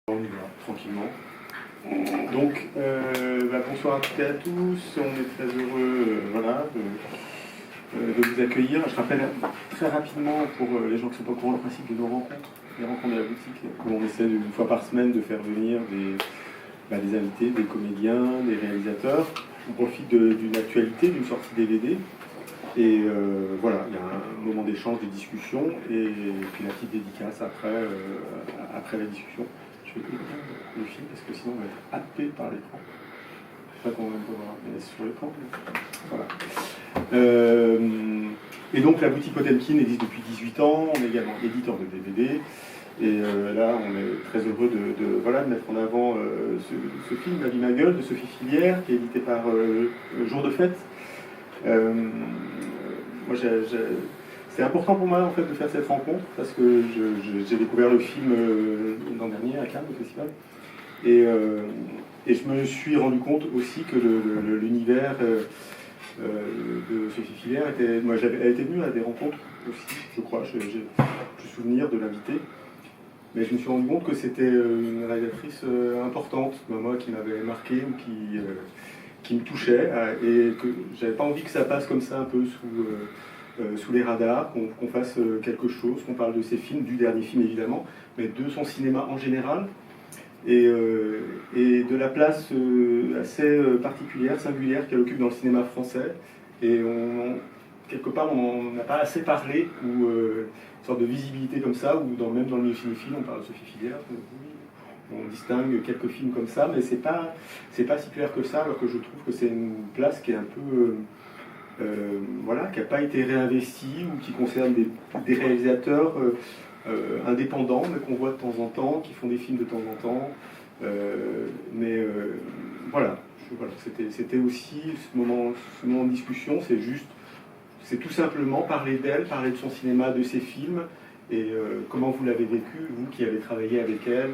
On y va, tranquillement. Donc, bonsoir à toutes et à tous. On est très heureux de vous accueillir. Je rappelle très rapidement pour les gens qui ne sont pas au courant le principe de nos rencontres, les rencontres de la boutique, où on essaie une fois par semaine de faire venir des invités, des comédiens, des réalisateurs. On profite d'une actualité, d'une sortie DVD. Et voilà, il y a un moment d'échange, de discussion, et puis la petite dédicace après la discussion. Je vais éteindre le film parce que sinon on va être happé par l'écran. Je ne sais pas comment on peut voir, mais c'est sur l'écran. Voilà. Et donc la boutique Potemkin existe depuis 18 ans, on est également éditeur de DVD. Et là, on est très heureux de mettre en avant ce film, La vie ma gueule, de Sophie Filière, qui est édité par Jour de Fête. C'est important pour moi en fait de faire cette rencontre parce que j'ai découvert le film l'an dernier à Cannes au festival et je me suis rendu compte aussi que l'univers de Sophie Filière elle était venue à des rencontres aussi, je crois, j'ai souvenir de l'inviter, mais je me suis rendu compte que c'était une réalisatrice importante, moi qui m'avait marqué ou qui me touchait et que j'avais pas envie que ça passe comme ça un peu sous les radars, qu'on fasse quelque chose, qu'on parle de ses films, du dernier film évidemment, mais de son cinéma en général et de la place assez particulière, singulière qu'elle occupe dans le cinéma français. Et quelque part on n'a pas assez parlé, ou une sorte de visibilité comme ça, ou même dans le milieu cinéphile on parle de Sophie Filière. On distingue quelques films comme ça, mais c'est pas si clair que ça, alors que je trouve que c'est une place qui est un peu qui n'a pas été réinvestie, ou qui concerne des réalisateurs indépendants, mais qu'on voit de temps en temps, qui font des films de temps en temps. Voilà, c'était aussi ce moment de discussion, c'est tout simplement parler d'elle, parler de son cinéma, de ses films. Et comment vous l'avez vécu, vous qui avez travaillé avec elle,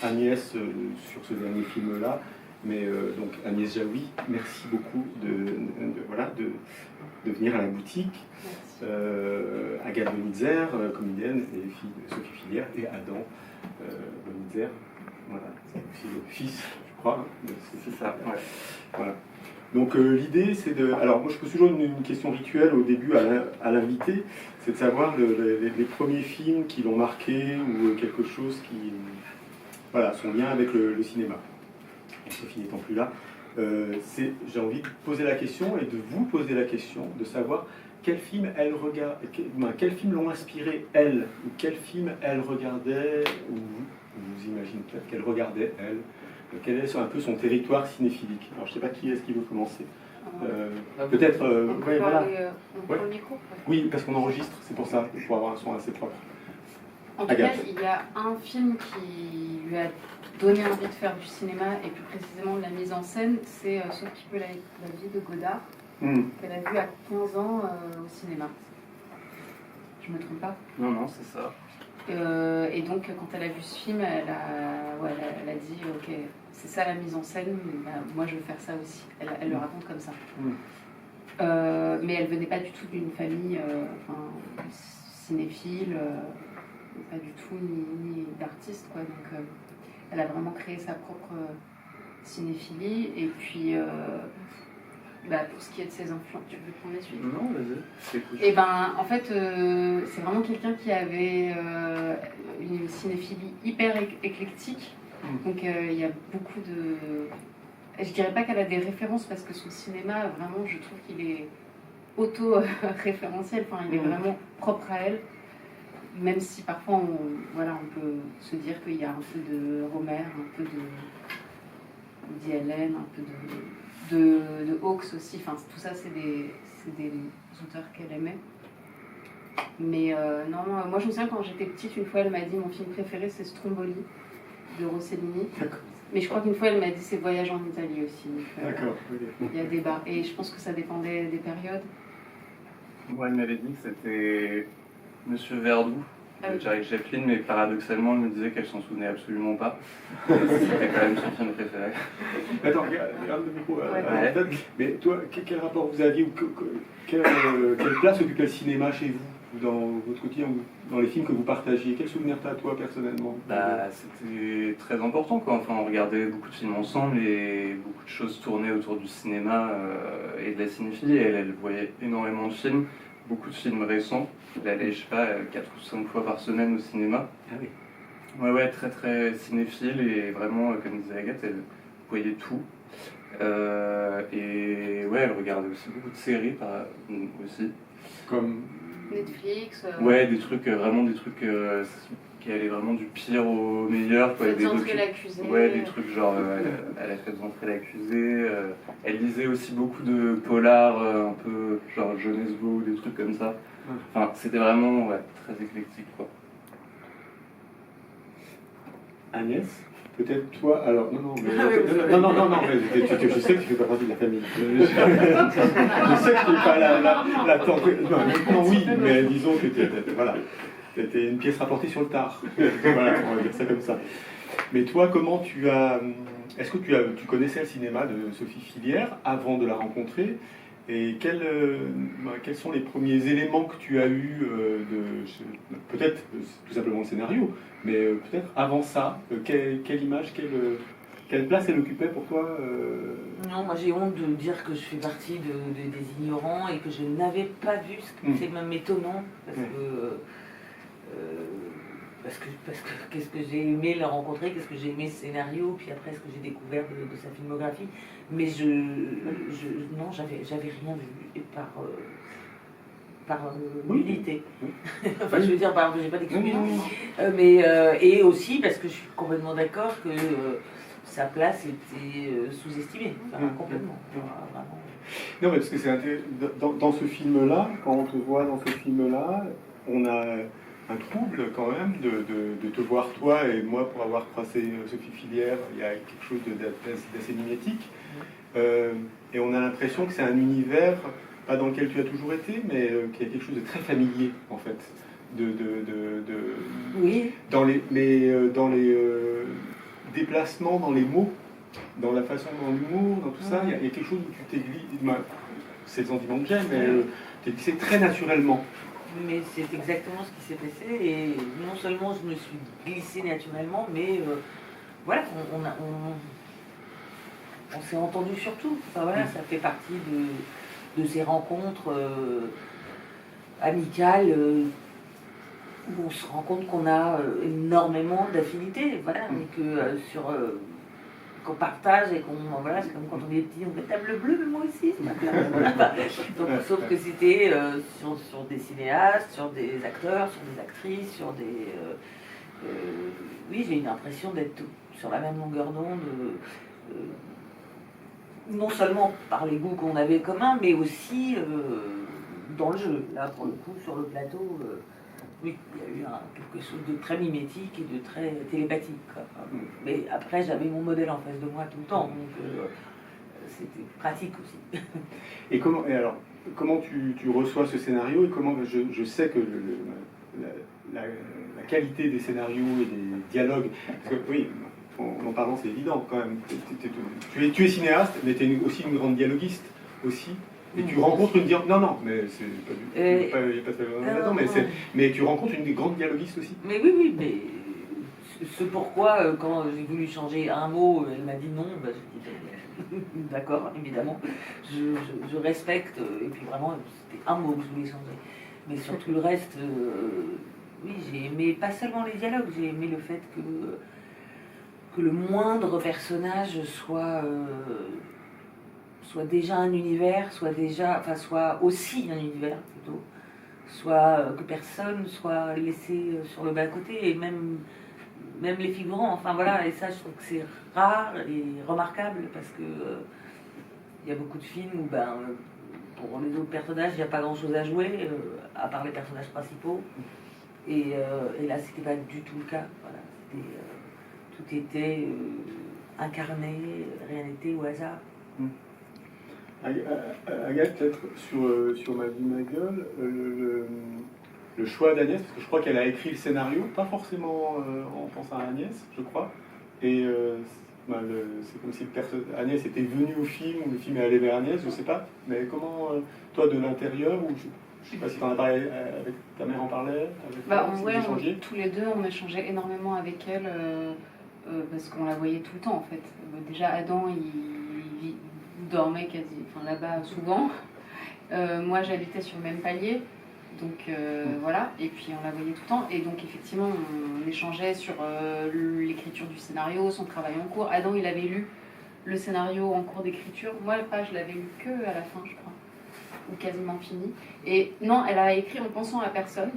Agnès, sur ce dernier film-là. Mais donc Agnès Jaoui, merci beaucoup de venir à la boutique. Agathe Bonitzer, comédienne, et fille de Sophie Filière, et Adam Bonitzer, voilà, c'est aussi le fils, je crois. C'est ça, ouais. Voilà. Donc l'idée, c'est de... Alors moi je pose toujours une question rituelle au début à l'invité, c'est de savoir les premiers films qui l'ont marqué, ou quelque chose qui... Voilà, son lien avec le cinéma. Et Sophie n'étant plus là, j'ai envie de poser la question, et de vous poser la question, de savoir quel film quel film l'ont inspiré elle, ou quel film elle regardait, ou vous imaginez peut-être qu'elle regardait elle. Quel est un peu son territoire cinéphilique? Alors je ne sais pas qui est-ce qui veut commencer. Peut-être... voilà. On prend le micro. Oui, parce qu'on enregistre, c'est pour ça, pour avoir un son assez propre. En tout cas, il y a un film qui lui a donné envie de faire du cinéma, et plus précisément de la mise en scène, c'est Sauf qui peut la vie de Godard, qu'elle a vu à 15 ans au cinéma. Je me trompe pas? Non, c'est ça. Et donc, quand elle a vu ce film, elle a dit « Ok, c'est ça la mise en scène, moi je veux faire ça aussi ». Elle le raconte comme ça. Mais elle venait pas du tout d'une famille cinéphile, pas du tout, ni d'artiste, quoi. Donc, elle a vraiment créé sa propre cinéphilie. Et puis, pour ce qui est de ses influences, tu veux prendre la suite? Non, vas-y, c'est cool. Et en fait, c'est vraiment quelqu'un qui avait une cinéphilie hyper éclectique. Donc il y a beaucoup de... Je dirais pas qu'elle a des références, parce que son cinéma, vraiment, je trouve qu'il est auto-référentiel. Enfin, il est vraiment propre à elle. Même si parfois, on peut se dire qu'il y a un peu de Romer, un peu de Woody Allen, un peu de Hawks aussi. Enfin, tout ça, c'est des auteurs qu'elle aimait. Mais non, moi je me souviens quand j'étais petite, une fois elle m'a dit mon film préféré c'est Stromboli de Rossellini. Mais je crois qu'une fois elle m'a dit c'est Voyage en Italie aussi. D'accord. Il y a débat. Et je pense que ça dépendait des périodes. Moi elle m'avait dit que c'était Monsieur Verdoux, oui. Charlie Chaplin, mais paradoxalement elle me disait qu'elle s'en souvenait absolument pas. C'était quand même son film préféré. Attends, regarde le micro. Ouais. Mais toi, quel rapport vous aviez, ou quelle place occupait le cinéma chez vous? dans votre quotidien, dans les films que vous partagiez? Quel souvenir t'as, toi, personnellement? C'était très important, quoi. Enfin, on regardait beaucoup de films ensemble et beaucoup de choses tournaient autour du cinéma et de la cinéphilie. Elle voyait énormément de films, beaucoup de films récents. Elle allait, je sais pas, 4 ou 5 fois par semaine au cinéma. Ah oui. Ouais, très très cinéphile et vraiment, comme disait Agathe, elle voyait tout. Et ouais, elle regardait aussi beaucoup de séries aussi. Comme... Netflix. Ouais, des trucs, vraiment des trucs qui allaient vraiment du pire au meilleur. Quoi. Faites entrer l'accusé. Ouais, des trucs genre, elle a fait entrer l'accusé. Elle lisait aussi beaucoup de polars, un peu genre Jeunesse Beau, des trucs comme ça. Enfin, c'était vraiment très éclectique, quoi. Agnès, peut-être toi, alors non, mais je sais que tu fais pas partie de la famille. Je sais que tu n'es pas la tante. Non, oui, mais disons que tu étais une pièce rapportée sur le tard. Voilà, on va dire ça comme ça. Mais toi, comment tu as... Est-ce que tu connaissais le cinéma de Sophie Fillière avant de la rencontrer? Et quels sont les premiers éléments que tu as eus peut-être tout simplement le scénario, mais peut-être avant ça, quelle image, quelle place elle occupait pour toi Non, moi j'ai honte de dire que je fais partie des ignorants et que je n'avais pas vu, c'est même étonnant, parce que qu'est-ce que j'ai aimé la rencontrer, qu'est-ce que j'ai aimé ce scénario, puis après ce que j'ai découvert de sa filmographie. Mais non, j'avais rien vu par nullité. Enfin, je veux dire, j'ai pas d'excuse. Et aussi parce que je suis complètement d'accord que sa place était sous-estimée, complètement. Vraiment. Non, mais parce que c'est dans ce film-là, quand on te voit dans ce film-là, on a un trouble quand même de te voir toi et moi pour avoir croisé Sophie Fillière. Il y a quelque chose d'assez mimétique. Et on a l'impression que c'est un univers, pas dans lequel tu as toujours été, mais qu'il y a quelque chose de très familier en fait. Oui. Dans les déplacements, dans les mots, dans la façon, dans l'humour, dans tout ça, il y a quelque chose où tu t'es glissé, c'est le sentiment que j'ai, mais tu t'es glissé très naturellement. Mais c'est exactement ce qui s'est passé, et non seulement je me suis glissée naturellement, mais voilà, on s'est entendu surtout. Enfin voilà, ça fait partie de ces rencontres amicales où on se rend compte qu'on a énormément d'affinités, voilà, et que qu'on partage et voilà, c'est comme quand on est petit, on fait table bleue, mais moi aussi, c'est pas grave. Donc, sauf que c'était sur des cinéastes, sur des acteurs, sur des actrices, sur des... oui, j'ai eu l'impression d'être sur la même longueur d'onde, non seulement par les goûts qu'on avait communs, mais aussi dans le jeu. Là, pour le coup, sur le plateau... oui, il y a eu quelque chose de très mimétique et de très télépathique. Mais après, j'avais mon modèle en face de moi tout le temps, donc c'était pratique aussi. Et alors, comment tu reçois ce scénario et comment je sais que la qualité des scénarios et des dialogues, parce que oui, en parlant c'est évident quand même, tu es cinéaste, mais tu es aussi une grande dialoguiste aussi. Et tu rencontres une non, mais c'est pas du tout. Il n'y a pas de là-dedans, mais tu rencontres une grande dialoguiste aussi. Mais oui, mais ce pourquoi, quand j'ai voulu changer un mot, elle m'a dit non, j'ai dit d'accord, évidemment. Je respecte, et puis vraiment, c'était un mot que je voulais changer. Mais sur tout le reste, oui, j'ai aimé pas seulement les dialogues, j'ai aimé le fait que le moindre personnage soit déjà un univers, soit aussi un univers plutôt, soit que personne soit laissé sur le bas-côté, et même les figurants, enfin voilà, et ça je trouve que c'est rare et remarquable, parce que il y a beaucoup de films où pour les autres personnages il n'y a pas grand-chose à jouer, à part les personnages principaux, et là c'était pas du tout le cas, voilà, tout était incarné, rien n'était au hasard. Agathe, peut-être sur Ma vie, ma gueule, le choix d'Agnès, parce que je crois qu'elle a écrit le scénario, pas forcément en pensant à Agnès, je crois, et c'est comme si Agnès était venue au film, ou le film est allé vers Agnès, je sais pas, mais comment, toi de l'intérieur, ou Je sais pas si tu en as parlé avec ta mère, en parlait tous les deux, on échangeait énormément avec elle parce qu'on la voyait tout le temps en fait. Déjà, Adam, il dormait là-bas souvent. Moi, j'habitais sur le même palier. Donc voilà, et puis on la voyait tout le temps, et donc effectivement on échangeait sur l'écriture du scénario, son travail en cours. Adam, il avait lu le scénario en cours d'écriture, moi je l'avais lu que à la fin, je crois, ou quasiment fini. Et non, elle a écrit en pensant à personne,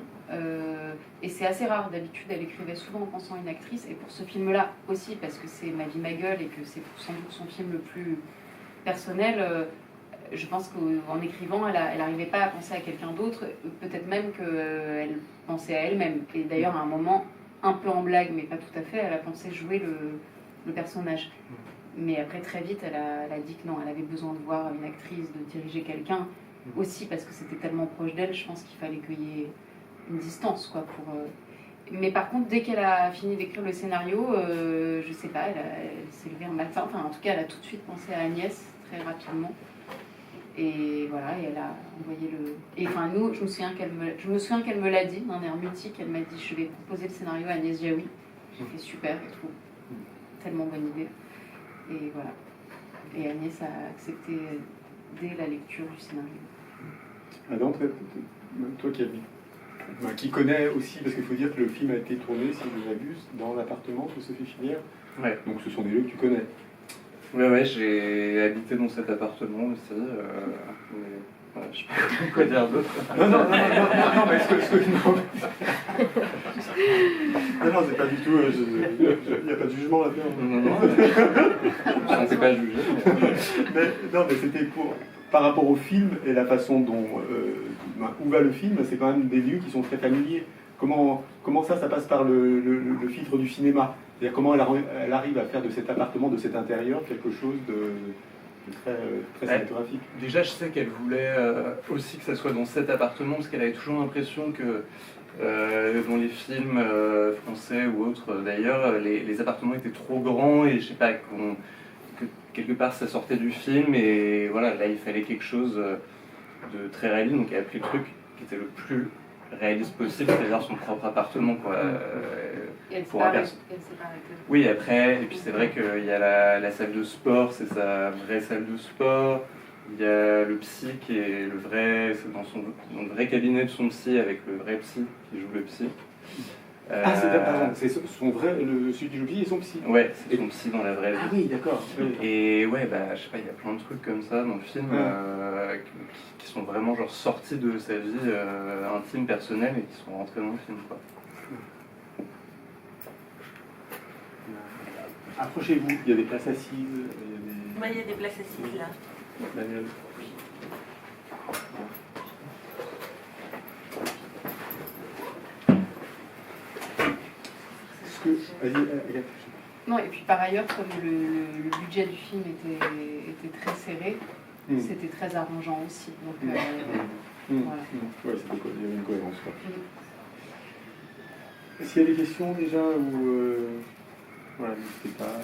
et c'est assez rare, d'habitude elle écrivait souvent en pensant à une actrice, et pour ce film-là aussi, parce que c'est Ma vie, ma gueule, et que c'est sans doute son film le plus personnel. Je pense qu'en écrivant, elle n'arrivait pas à penser à quelqu'un d'autre, peut-être même qu'elle pensait à elle-même. Et d'ailleurs, à un moment, un peu en blague, mais pas tout à fait, elle a pensé jouer le personnage. Mais après, très vite, elle a dit que non, elle avait besoin de voir une actrice, de diriger quelqu'un, aussi parce que c'était tellement proche d'elle, je pense qu'il fallait qu'il y ait une distance, quoi, Mais par contre, dès qu'elle a fini d'écrire le scénario, je sais pas, elle s'est levée un matin, enfin en tout cas, elle a tout de suite pensé à Agnès, très rapidement. Et voilà, et elle a envoyé le... Et enfin, nous, je me souviens qu'elle me l'a dit, d'un air mutique, elle m'a dit, je vais proposer le scénario à Agnès Jaoui. J'ai fait super et tout. Tellement bonne idée. Et voilà. Et Agnès a accepté dès la lecture du scénario. Adam, toi qui connais aussi, parce qu'il faut dire que le film a été tourné, si je m'abuse, dans l'appartement de Sophie Filière. Ouais. Donc ce sont des lieux que tu connais. Ouais, j'ai habité dans cet appartement aussi. Mais, je sais pas quoi dire d'autre. Non, mais non, c'est pas du tout. Il n'y a pas de jugement là-dedans. Je ne sais pas juger. Mais c'était par rapport au film et la façon dont où va le film, c'est quand même des lieux qui sont très familiers. Comment ça passe par le filtre du cinéma? C'est-à-dire comment elle arrive à faire de cet appartement, de cet intérieur, quelque chose de très cinématographique. Déjà, je sais qu'elle voulait aussi que ça soit dans cet appartement, parce qu'elle avait toujours l'impression que dans les films français ou autres, d'ailleurs, les appartements étaient trop grands et je sais pas, que quelque part ça sortait du film et voilà, là il fallait quelque chose de très réaliste, donc elle a pris le truc qui était le plus réaliste possible, c'est-à-dire son propre appartement, quoi. Et elle s'est pas arrêtée. Oui, après, et puis c'est vrai qu'il y a la salle de sport, c'est sa vraie salle de sport. Il y a le psy qui est c'est dans le vrai cabinet de son psy avec le vrai psy qui joue le psy. C'est son vrai, celui du psy et son psy. Ouais, c'est son psy dans la vraie vie. Ah oui, d'accord. Et ouais, je sais pas, il y a plein de trucs comme ça dans le film qui sont vraiment genre sortis de sa vie intime, personnelle et qui sont rentrés dans le film, quoi. Approchez-vous, il y a des places assises. Il y a des places assises là. Daniel. Non, et puis par ailleurs, comme le budget du film était très serré, c'était très arrangeant aussi. Donc, voilà. Ouais, il y avait une cohérence. S'il y a des questions déjà, ou voilà, n'hésitez pas.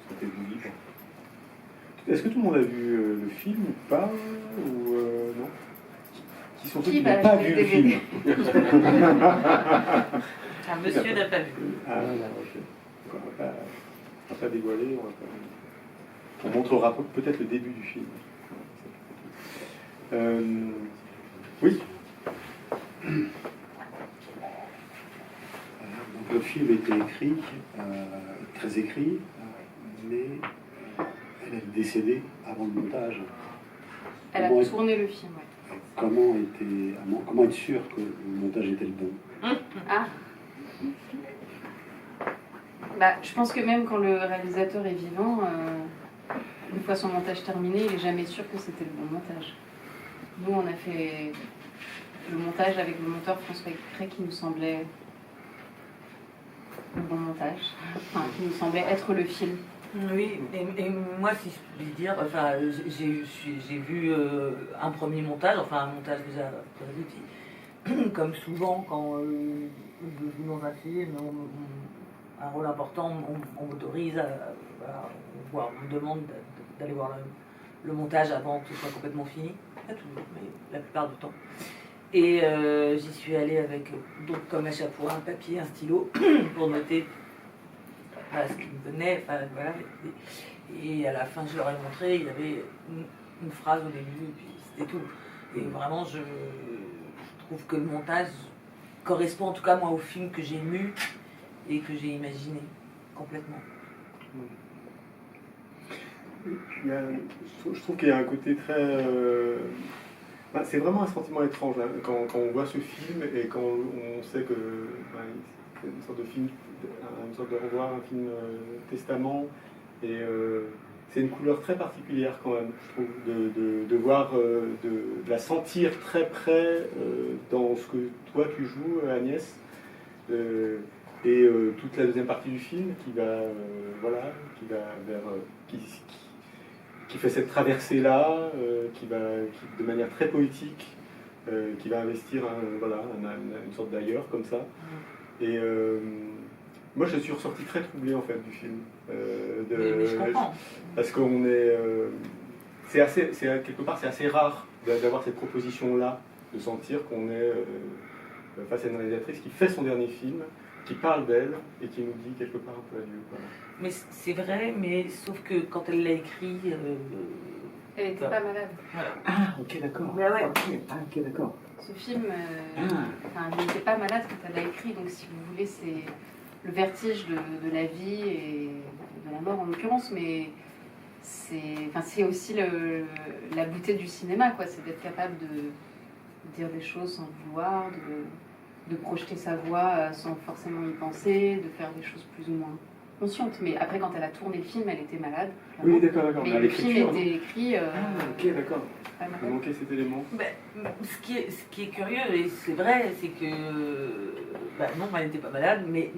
Sentez-vous libre. Est-ce que tout le monde a vu le film ou pas, ou non? Qui sont ceux qui n'ont pas vu le film? Un monsieur n'a pas vu. Ah non, ok. On va pas dévoiler, on montrera peut-être le début du film. Oui. Donc le film était écrit, très écrit, mais elle est décédée avant le montage. Elle a tourné le film, ouais. Comment être sûr que le montage était le bon? Je pense que même quand le réalisateur est vivant, une fois son montage terminé, il n'est jamais sûr que c'était le bon montage. Nous, on a fait le montage avec le monteur François Cré qui nous semblait le bon montage, enfin, qui nous semblait être le film. Oui, et moi, si je puis dire, enfin, j'ai vu un premier montage, enfin un montage déjà prévu, comme souvent quand je joue dans un film, un rôle important, on m'autorise, on me demande d'aller voir le montage avant que ce soit complètement fini. pas toujours, mais la plupart du temps. Et j'y suis allée avec, donc comme à chaque fois, un papier, un stylo, pour noter ce qui me venait. Enfin, voilà. Et à la fin, je leur ai montré, il y avait une phrase au début, et puis c'était tout. Et vraiment, je trouve que le montage correspond en tout cas moi au film que j'ai lu et que j'ai imaginé complètement. Je trouve qu'il y a un côté très... c'est vraiment un sentiment étrange hein, quand on voit ce film et quand on sait que c'est une sorte de film, une sorte de revoir, un film testament. Et c'est une couleur très particulière quand même, je trouve, de voir, de la sentir très près dans ce que toi tu joues, Agnès. Et toute la deuxième partie du film qui va, qui va vers... qui fait cette traversée-là, qui de manière très poétique, qui va investir une sorte d'ailleurs comme ça. Et moi, je suis ressorti très troublé en fait du film. Mais je comprends. Parce qu'on est, quelque part, c'est assez rare d'avoir cette proposition-là, de sentir qu'on est face à une réalisatrice qui fait son dernier film, qui parle d'elle et qui nous dit quelque part un peu adieu. Voilà. Mais c'est vrai, mais sauf que quand elle l'a écrit... Elle n'était pas malade. Voilà. Ah, ok, d'accord. Mais ouais. Ok, d'accord. Ce film, elle n'était pas malade quand elle l'a écrit, donc si vous voulez, c'est le vertige de la vie et de la mort en l'occurrence, mais c'est aussi la beauté du cinéma, quoi. C'est d'être capable de dire des choses sans le vouloir, de projeter sa voix sans forcément y penser, de faire des choses plus ou moins conscientes. Mais après, quand elle a tourné le film, elle était malade. Oui, d'accord. Mais le film était écrit... ok, d'accord. Il manquait cet élément. Ce qui est curieux, et c'est vrai, c'est que non, elle n'était pas malade, mais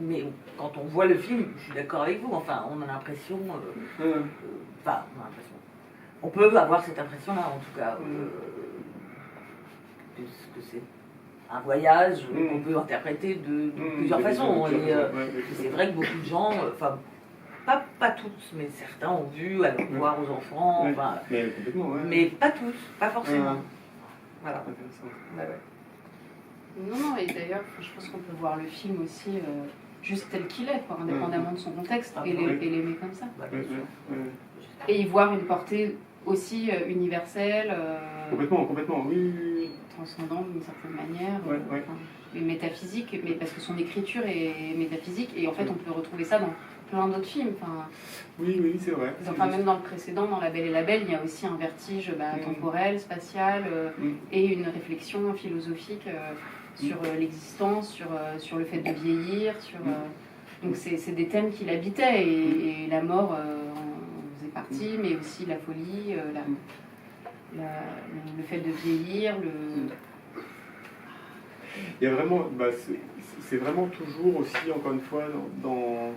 quand on voit le film, je suis d'accord avec vous, enfin, on a l'impression, on peut avoir cette impression-là, en tout cas, que c'est un voyage qu'on peut interpréter de plusieurs façons. Et c'est vrai que beaucoup de gens, pas tous, mais certains ont vu aller voir aux enfants, mais pas tous, pas forcément. Voilà. Non, et d'ailleurs, je pense qu'on peut voir le film aussi juste tel qu'il est, quoi, indépendamment de son contexte, et l'aimer comme ça. Et y voir une portée aussi universelle, Complètement, oui. transcendante d'une certaine manière, et métaphysique, mais parce que son écriture est métaphysique, et en fait, on peut retrouver ça dans plein d'autres films. Oui, c'est vrai. Enfin, même dans le précédent, dans La Belle et la Belle, il y a aussi un vertige temporel, spatial, et une réflexion philosophique sur l'existence, sur le fait de vieillir. Donc c'est des thèmes qu'il habitait, et la mort en faisait partie, mais aussi la folie, le fait de vieillir. Il y a vraiment, c'est vraiment toujours aussi, encore une fois, dans...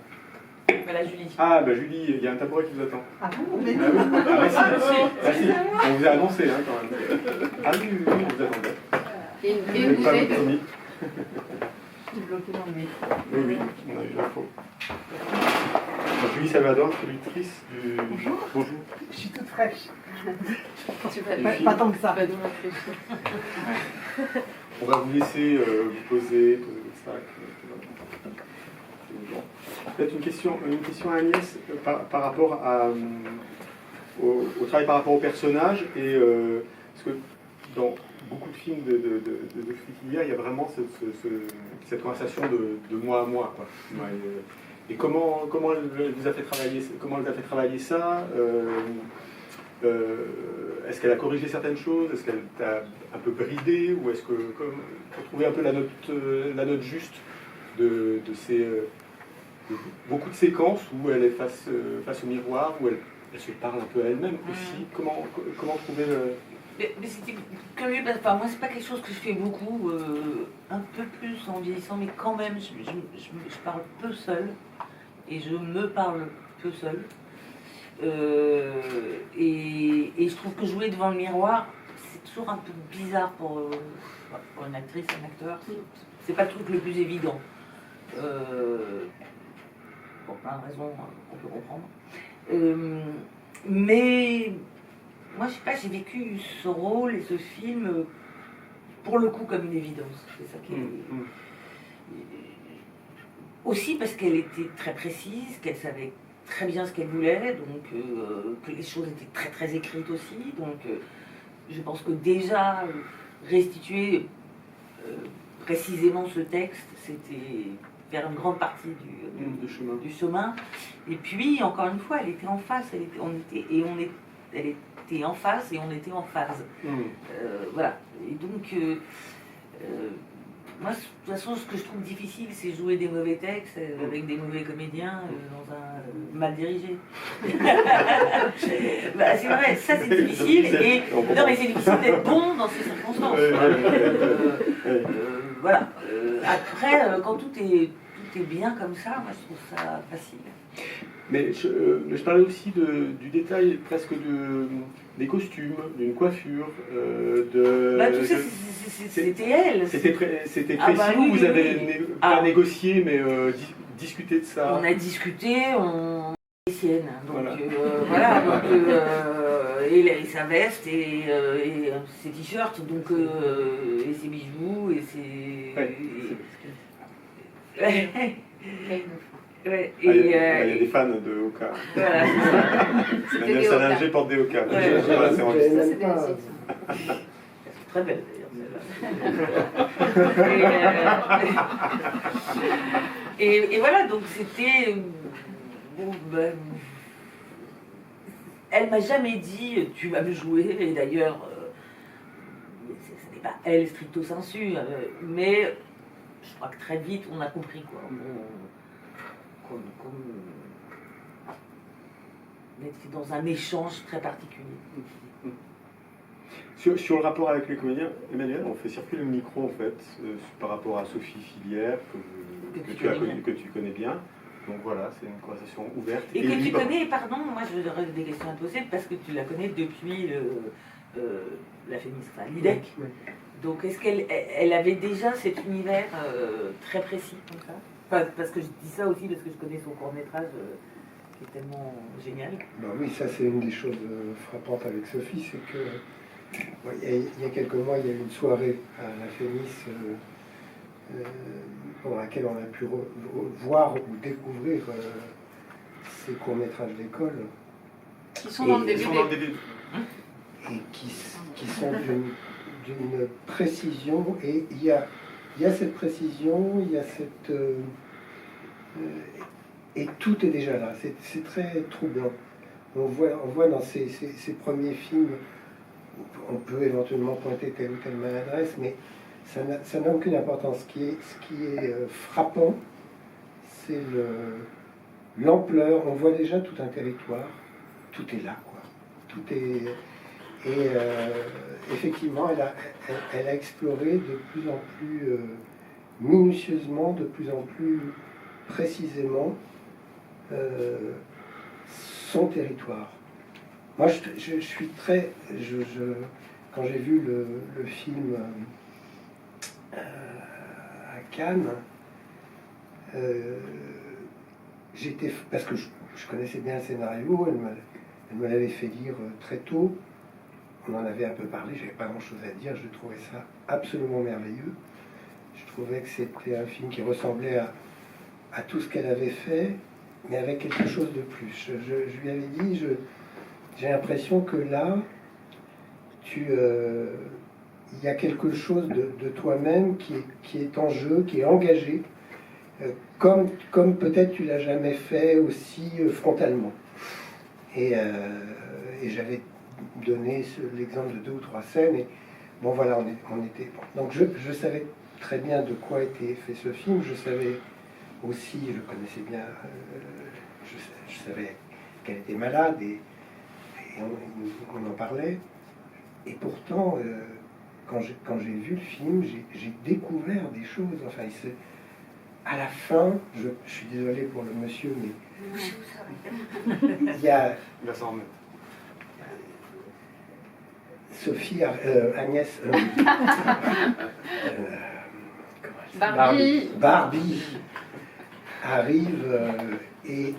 Voilà, Julie. Ah, Julie, il y a un tabouret qui vous attend. Ah bon, on est dit. Si, on vous a annoncé quand même. Ah oui, on vous attendait. Et une bouteille de... Je suis bloquée dans le métro. Oui, on a eu l'info. Julie Salvador, productrice du... Bonjour. Je suis toute fraîche. Tu vas Pas tant que ça. On va vous laisser vous poser votre sac. Peut-être une question à Agnès par rapport au travail par rapport au personnage, et parce que dans beaucoup de films de Fritilia, il y a vraiment cette conversation de moi à moi, quoi. Et comment elle vous a fait travailler ça est-ce qu'elle a corrigé certaines choses? Est-ce qu'elle t'a un peu bridé? Ou est-ce que, pour trouver un peu la note juste de ces... beaucoup de séquences où elle est face au miroir, où elle se parle un peu à elle-même aussi. Comment trouver le... Mais c'était curieux, moi c'est pas quelque chose que je fais beaucoup, un peu plus en vieillissant, mais quand même je parle peu seule, et je me parle peu seule. Et je trouve que jouer devant le miroir, c'est toujours un peu bizarre pour une actrice, un acteur. C'est pas le truc le plus évident. Pour plein de raisons qu'on peut comprendre. Mais moi, je sais pas, j'ai vécu ce rôle et ce film, pour le coup, comme une évidence. C'est ça qui est... Aussi parce qu'elle était très précise, qu'elle savait très bien ce qu'elle voulait, donc que les choses étaient très très écrites aussi. Donc je pense que déjà restituer précisément ce texte, c'était faire une grande partie du chemin. Et puis, encore une fois, elle était en face, elle était en face et on était en phase. Voilà. Et donc, moi, de toute façon, ce que je trouve difficile, c'est jouer des mauvais textes avec des mauvais comédiens dans un mal dirigé. Bah, c'est vrai, ça c'est difficile. Et non, mais c'est difficile d'être bon dans ces circonstances. Voilà. Après, quand tout est bien comme ça, moi je trouve ça facile. Mais je parlais aussi du détail presque des costumes, d'une coiffure, Bah, tout ça, c'était elle. C'était précis, bah, oui, vous avez pas négocié, mais discuté de ça. On a discuté, on est sienne. Donc Voilà. voilà, donc, et sa veste et ses t-shirts, donc et ses bijoux et ses. Ouais, Ouais, il y a des fans de Oka. Voilà, c'est ça. Daniel Salinger porte des Oka. Ouais. Voilà, c'est enregistré. Ça, c'est des récits. C'est très belle d'ailleurs. Et voilà, donc c'était. Bon, ben, elle m'a jamais dit tu vas me jouer, et d'ailleurs, ce n'est pas elle stricto sensu, mais je crois que très vite on a compris quoi. On était dans un échange très particulier. Sur le rapport avec les comédiens, Emmanuel, on fait circuler le micro en fait, par rapport à Sophie Filière, que tu connais bien. Donc voilà, c'est une conversation ouverte. Et que tu connais, pardon, moi je j'aurais des questions à te poser parce que tu la connais depuis la féministe, enfin l'IDEC. Oui. Donc est-ce qu'elle avait déjà cet univers très précis comme ça? Enfin, parce que je dis ça aussi parce que je connais son court-métrage qui est tellement génial. Ben oui, ça c'est une des choses frappantes avec Sophie, c'est que il y a quelques mois, il y a eu une soirée à la Fémis pendant laquelle on a pu voir ou découvrir ces courts-métrages d'école. Qui sont dans le DVD. Et qui sont d'une précision, et il y a cette précision, il y a cette... et tout est déjà là, c'est très troublant. On voit dans ces premiers films, on peut éventuellement pointer telle ou telle maladresse, mais ça n'a aucune importance. Ce qui est frappant, c'est l'ampleur. On voit déjà tout un territoire, tout est là, quoi. Tout est... Et effectivement, elle a exploré de plus en plus minutieusement, de plus en plus précisément son territoire. Moi, je suis très... quand j'ai vu le film à Cannes, j'étais... Parce que je connaissais bien le scénario, elle me l'avait fait lire très tôt. On en avait un peu parlé, j'avais pas grand-chose à dire, je trouvais ça absolument merveilleux. Je trouvais que c'était un film qui ressemblait à tout ce qu'elle avait fait, mais avec quelque chose de plus. Je lui avais dit, j'ai l'impression que là, il y a quelque chose de toi-même qui est en jeu, qui est engagé, comme peut-être tu l'as jamais fait aussi frontalement. Et j'avais donné l'exemple de 2 ou 3 scènes, et bon voilà, on était... Donc je savais très bien de quoi était fait ce film, je savais aussi, je connaissais bien, je savais qu'elle était malade, et on en parlait, et pourtant, quand j'ai vu le film, j'ai découvert des choses, enfin, à la fin, je suis désolé pour le monsieur, mais il y a... Sophie, Agnès... Barbie arrive et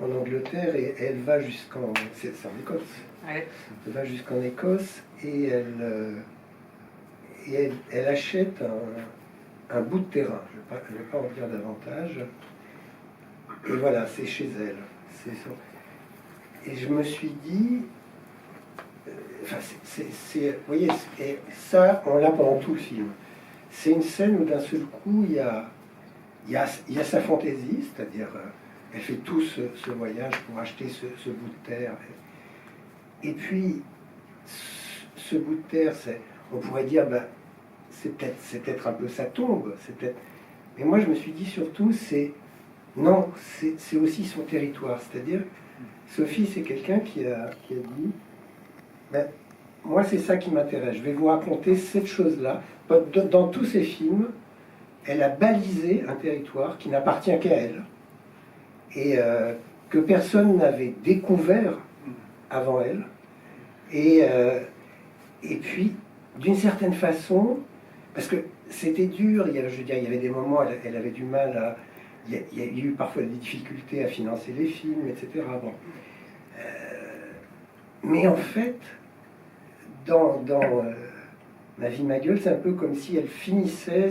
en Angleterre et elle va jusqu'en... C'est en Écosse. Ouais. Elle va jusqu'en Écosse et elle achète un bout de terrain. Je ne vais pas en dire davantage. Et voilà, c'est chez elle. Et je me suis dit... vous voyez, et ça, on l'a pendant tout le film. C'est une scène où d'un seul coup, il y a sa fantaisie, c'est-à-dire elle fait tout ce voyage pour acheter ce bout de terre. Et puis, ce bout de terre, on pourrait dire, c'est peut-être un peu sa tombe. Mais moi, je me suis dit surtout, c'est aussi son territoire. C'est-à-dire, Sophie, c'est quelqu'un qui a dit, moi, c'est ça qui m'intéresse. Je vais vous raconter cette chose-là. Dans tous ses films, elle a balisé un territoire qui n'appartient qu'à elle et que personne n'avait découvert avant elle. Et puis, d'une certaine façon, parce que c'était dur, il y avait des moments, elle avait du mal à... Il y a eu parfois des difficultés à financer les films, etc. Bon. Mais en fait, dans Ma vie, ma gueule, c'est un peu comme si elle finissait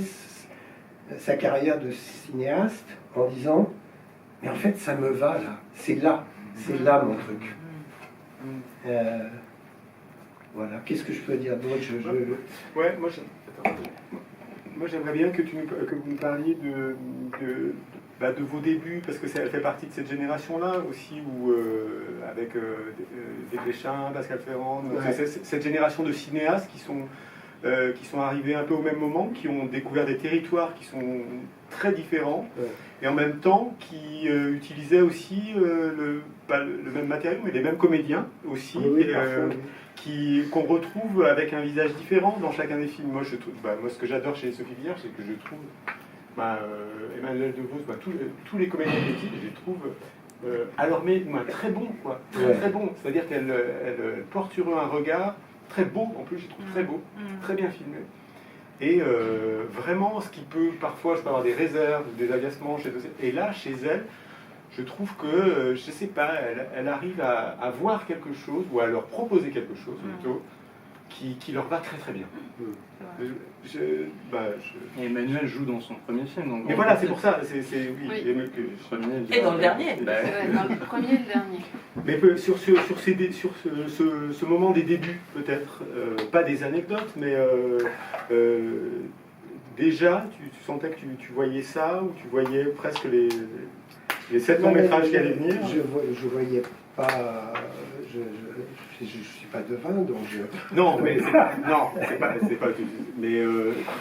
sa carrière de cinéaste en disant « Mais en fait, ça me va, là. C'est là mon truc. » Voilà. Qu'est-ce que je peux dire d'autre Ouais, moi, j'aimerais bien que vous me parliez de vos débuts, parce que elle fait partie de cette génération-là aussi, où, avec Desplechin, Pascal Ferrand, ouais. cette génération de cinéastes qui sont arrivés un peu au même moment, qui ont découvert des territoires qui sont très différents, ouais. Et en même temps qui utilisaient aussi le même matériau, mais les mêmes comédiens aussi, Oui, et, parfois, oui. qu'on retrouve avec un visage différent dans chacun des films. Moi, ce que j'adore chez Sophie Villard, c'est que je trouve Emmanuel DeVos, tous les comédiens qu'elle dit, je les trouve alors très bons, quoi. Très bons. C'est-à-dire qu'elle porte sur eux un regard très beau, en plus je trouve très beau, très bien filmé. Et vraiment, ce qui peut, parfois, je peux avoir des réserves, des agacements chez d'autres. Et là, chez elle, je trouve que, je sais pas, elle arrive à voir quelque chose, ou à leur proposer quelque chose, plutôt, qui leur va très très bien. Et Emmanuel joue dans son premier film. Donc mais voilà, c'est pour ça. Oui. Et dans le dernier. Ouais, dans le premier et le dernier. Mais sur ce moment des débuts, peut-être, pas des anecdotes, mais déjà, tu sentais que tu voyais ça, ou tu voyais presque les 7 longs métrages qui allaient venir. Je voyais pas... Je suis pas devin, donc... Non, mais c'est pas mais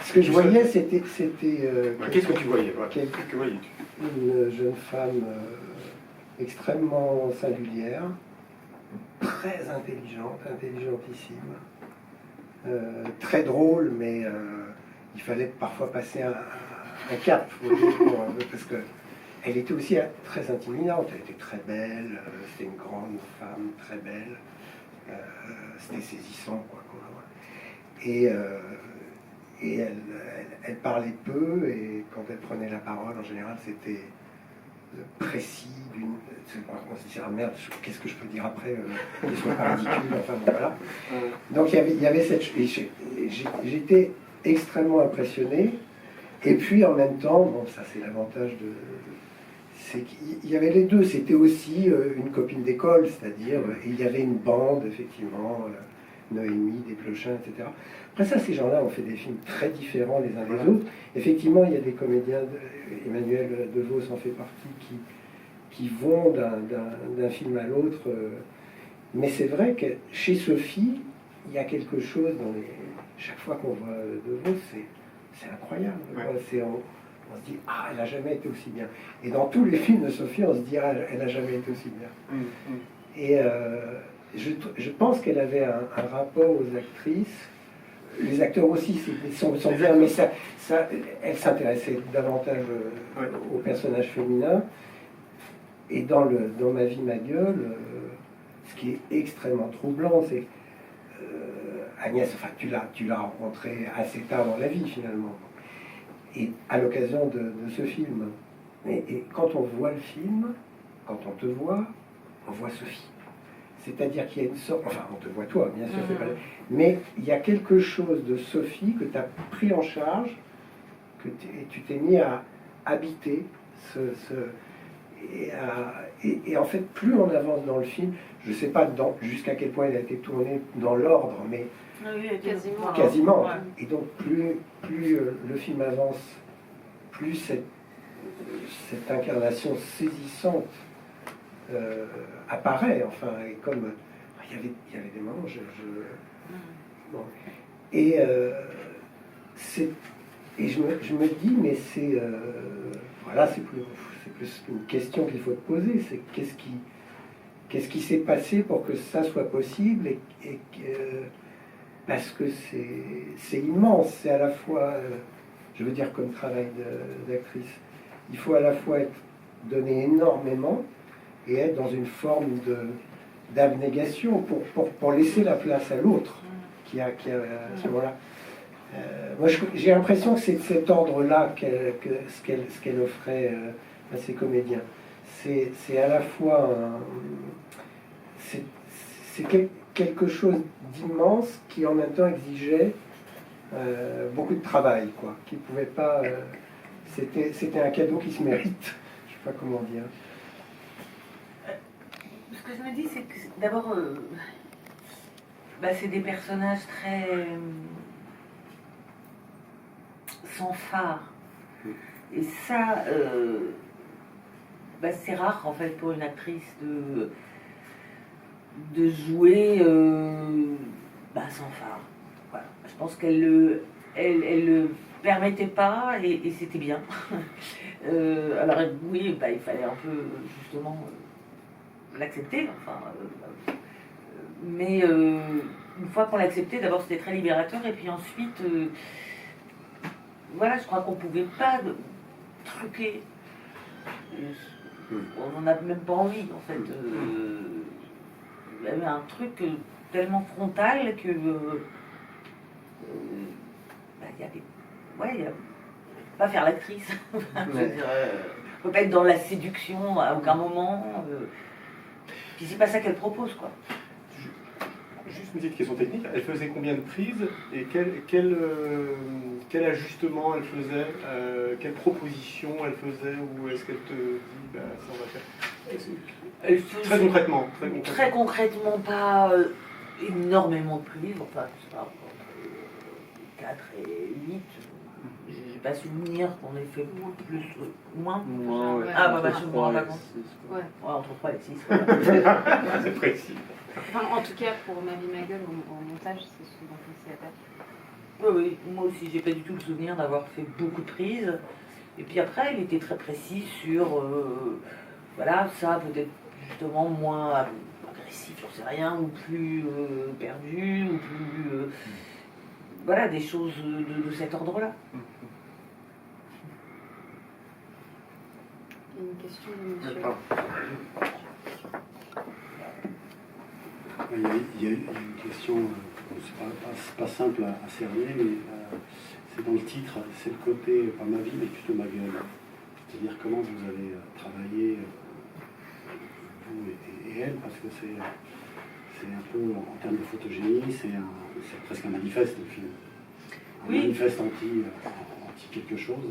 ce que je voyais, c'était qu'est-ce que tu voyais, que voyais-tu? Une jeune femme extrêmement singulière, très intelligentissime, très drôle, mais il fallait parfois passer un cap, parce que elle était aussi très intimidante. Elle était très belle, c'était une grande femme très belle, c'était saisissant, quoi. Et elle parlait peu, et quand elle prenait la parole, en général, c'était précis. On se disait, ah merde, qu'est-ce que je peux dire après, qu'il soit pas ridicule, enfin bon, voilà. Donc il y avait cette... J'étais extrêmement impressionné, et puis en même temps, bon, ça c'est l'avantage de... c'est qu'il y avait les deux. C'était aussi une copine d'école, c'est-à-dire il y avait une bande, effectivement, Noémie, Desplechin, etc. Après ça, ces gens-là ont fait des films très différents les uns des autres. Effectivement, il y a des comédiens, Emmanuel DeVos en fait partie, qui vont d'un film à l'autre. Mais c'est vrai que chez Sophie, il y a quelque chose, chaque fois qu'on voit DeVos, c'est incroyable. Ouais. On se dit, ah, elle n'a jamais été aussi bien. Et dans tous les films de Sophie, on se dit, ah, elle n'a jamais été aussi bien. Et je pense qu'elle avait un rapport aux actrices. Les acteurs aussi sont bien, mais elle s'intéressait davantage aux personnages féminins. Et dans Ma vie, ma gueule, ce qui est extrêmement troublant, c'est Agnès, enfin, tu l'as rencontrée assez tard dans la vie, finalement. Et à l'occasion de ce film. Et quand on voit le film, quand on te voit, on voit Sophie. C'est-à-dire qu'il y a une sorte... Enfin, on te voit toi, bien sûr, c'est pas... Mais il y a quelque chose de Sophie que tu as pris en charge, et tu t'es mis à habiter et en fait, plus on avance dans le film, je ne sais pas jusqu'à quel point il a été tourné dans l'ordre, mais Quasiment. quasiment. Ouais. Et donc, plus le film avance, plus cette incarnation saisissante apparaît. Enfin, et comme il y avait des moments, bon. Et je me dis, mais c'est voilà, c'est plus une question qu'il faut te poser, c'est qu'est-ce qui s'est passé pour que ça soit possible parce que c'est immense, c'est à la fois, je veux dire comme travail d'actrice, il faut à la fois donner énormément et être dans une forme d'abnégation pour laisser la place à l'autre qui a ce moment-là. Moi, j'ai l'impression que c'est de cet ordre-là ce qu'elle offrait à ses comédiens. C'est à la fois c'est quelque chose d'immense qui en même temps exigeait beaucoup de travail, quoi. Qui pouvait pas. C'était un cadeau qui se mérite. Je sais pas comment dire. Ce que je me dis, c'est que d'abord, c'est des personnages très sans phare. Et ça, c'est rare en fait pour une actrice de jouer sans phare. Voilà. Je pense qu'elle le permettait pas et c'était bien. Alors oui, il fallait un peu justement l'accepter. Enfin, mais une fois qu'on l'acceptait, d'abord c'était très libérateur et puis ensuite, voilà, je crois qu'on pouvait pas truquer. On n'en a même pas envie en fait. Il y avait un truc tellement frontal que il y avait, il y a pas faire l'actrice. Je veux dire, faut pas être dans la séduction à aucun moment. Puis c'est pas ça qu'elle propose, quoi. Juste une petite question technique. Elle faisait combien de prises et quel ajustement elle faisait, quelle proposition elle faisait, ou est-ce qu'elle te dit ça on va faire Elle faisait très concrètement. Très concrètement, pas énormément de prises, enfin, je sais pas, entre 4 et 8. J'ai pas souvenir qu'on ait fait moins. Moi, ouais. Ah, je me rends pas compte. Ouais. Ouais, entre 3 et 6. C'est précis. Enfin, en tout cas, pour Ma vie, ma gueule, au montage, c'est souvent comme ça. Oui, moi aussi, j'ai pas du tout le souvenir d'avoir fait beaucoup de prises. Et puis après, il était très précis sur, voilà, ça peut-être justement moins agressif, j'en sais rien, ou plus perdu, ou plus... voilà, des choses de cet ordre-là. Une question de monsieur. Il y a une question, c'est pas simple à cerner, mais c'est dans le titre, c'est le côté, pas ma vie, mais plutôt ma gueule. C'est-à-dire comment vous avez travaillé, vous et elle, parce que c'est un peu, en termes de photogénie, c'est presque un manifeste, le film. Un manifeste anti quelque chose.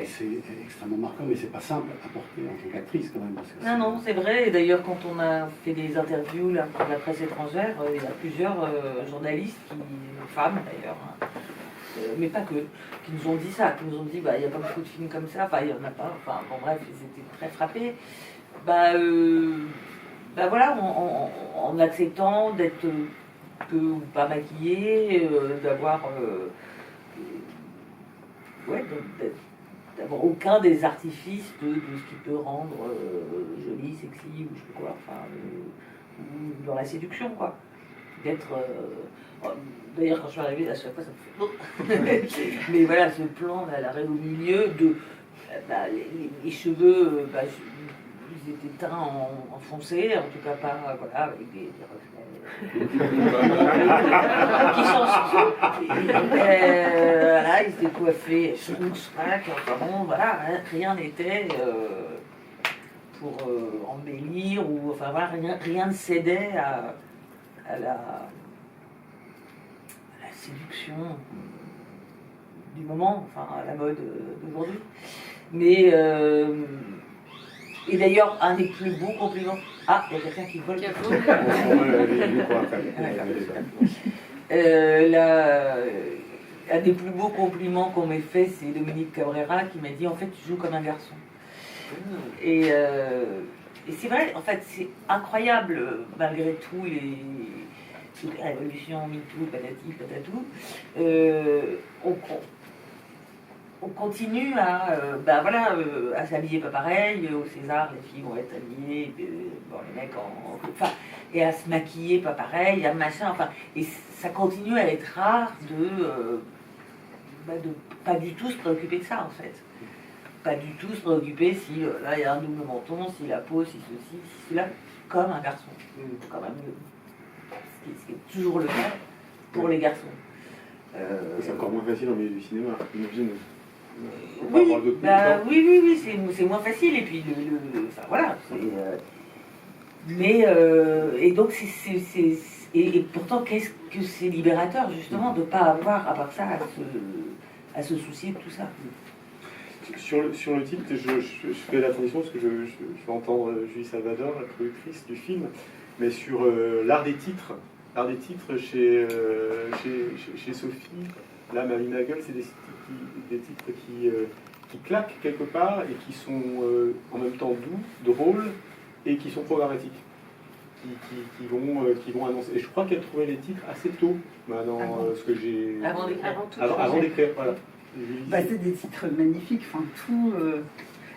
C'est extrêmement marquant, mais c'est pas simple à porter en tant qu'actrice quand même. Parce que Non, c'est vrai. Et d'ailleurs, quand on a fait des interviews là, pour la presse étrangère, il y a plusieurs journalistes, femmes d'ailleurs, mais pas que, qui nous ont dit ça, qui nous ont dit il n'y a pas beaucoup de films comme ça, il n'y en a pas, bon bref, ils étaient très frappés. Voilà, en acceptant d'être peu ou pas maquillée, d'avoir d'avoir aucun des artifices de ce qui peut rendre joli, sexy, ou je sais quoi, ou dans la séduction, quoi. D'être... d'ailleurs, quand je suis arrivée, à chaque fois, ça me fait... Mais voilà, ce plan, là, l'arrêt au milieu, les cheveux, ils étaient teints en foncé, en tout cas pas, voilà, avec des reflets... qui changent tout. Voilà, ils étaient coiffés, enfin bon, voilà, rien n'était pour embellir, ou enfin voilà, rien ne cédait à la séduction du moment, enfin à la mode d'aujourd'hui. Mais et d'ailleurs, un des plus beaux compliments. Ah, il y a quelqu'un qui vole. Un des plus beaux compliments qu'on m'ait fait, c'est Dominique Cabrera qui m'a dit en fait tu joues comme un garçon. Et c'est vrai, en fait c'est incroyable malgré tout toutes les révolutions, MeToo, patati, patatou. On continue à s'habiller pas pareil. Au César, les filles vont être habillées, bon, les mecs et à se maquiller pas pareil, à machin, enfin, et ça continue à être rare de pas du tout se préoccuper de ça en fait. Pas du tout se préoccuper si là il y a un double menton, si la peau, si ceci, si cela, comme un garçon, quand même, ce qui est toujours le cas pour les garçons. C'est encore moins facile en milieu du cinéma, j'imagine. Oui, c'est moins facile, et puis enfin voilà, et donc et pourtant qu'est-ce que c'est libérateur justement de ne pas avoir à part ça à se soucier de tout ça. Sur le titre, je fais la transition parce que je vais entendre Julie Salvador, la productrice du film, mais sur l'art des titres chez Sophie, là, Marie Nagel, c'est des titres qui claquent quelque part et qui sont en même temps doux, drôles et qui sont programmatiques, qui vont annoncer. Et je crois qu'elle trouvait les titres assez tôt, maintenant, ce que j'ai... Avant d'écrire, voilà. C'est des titres magnifiques, enfin tout...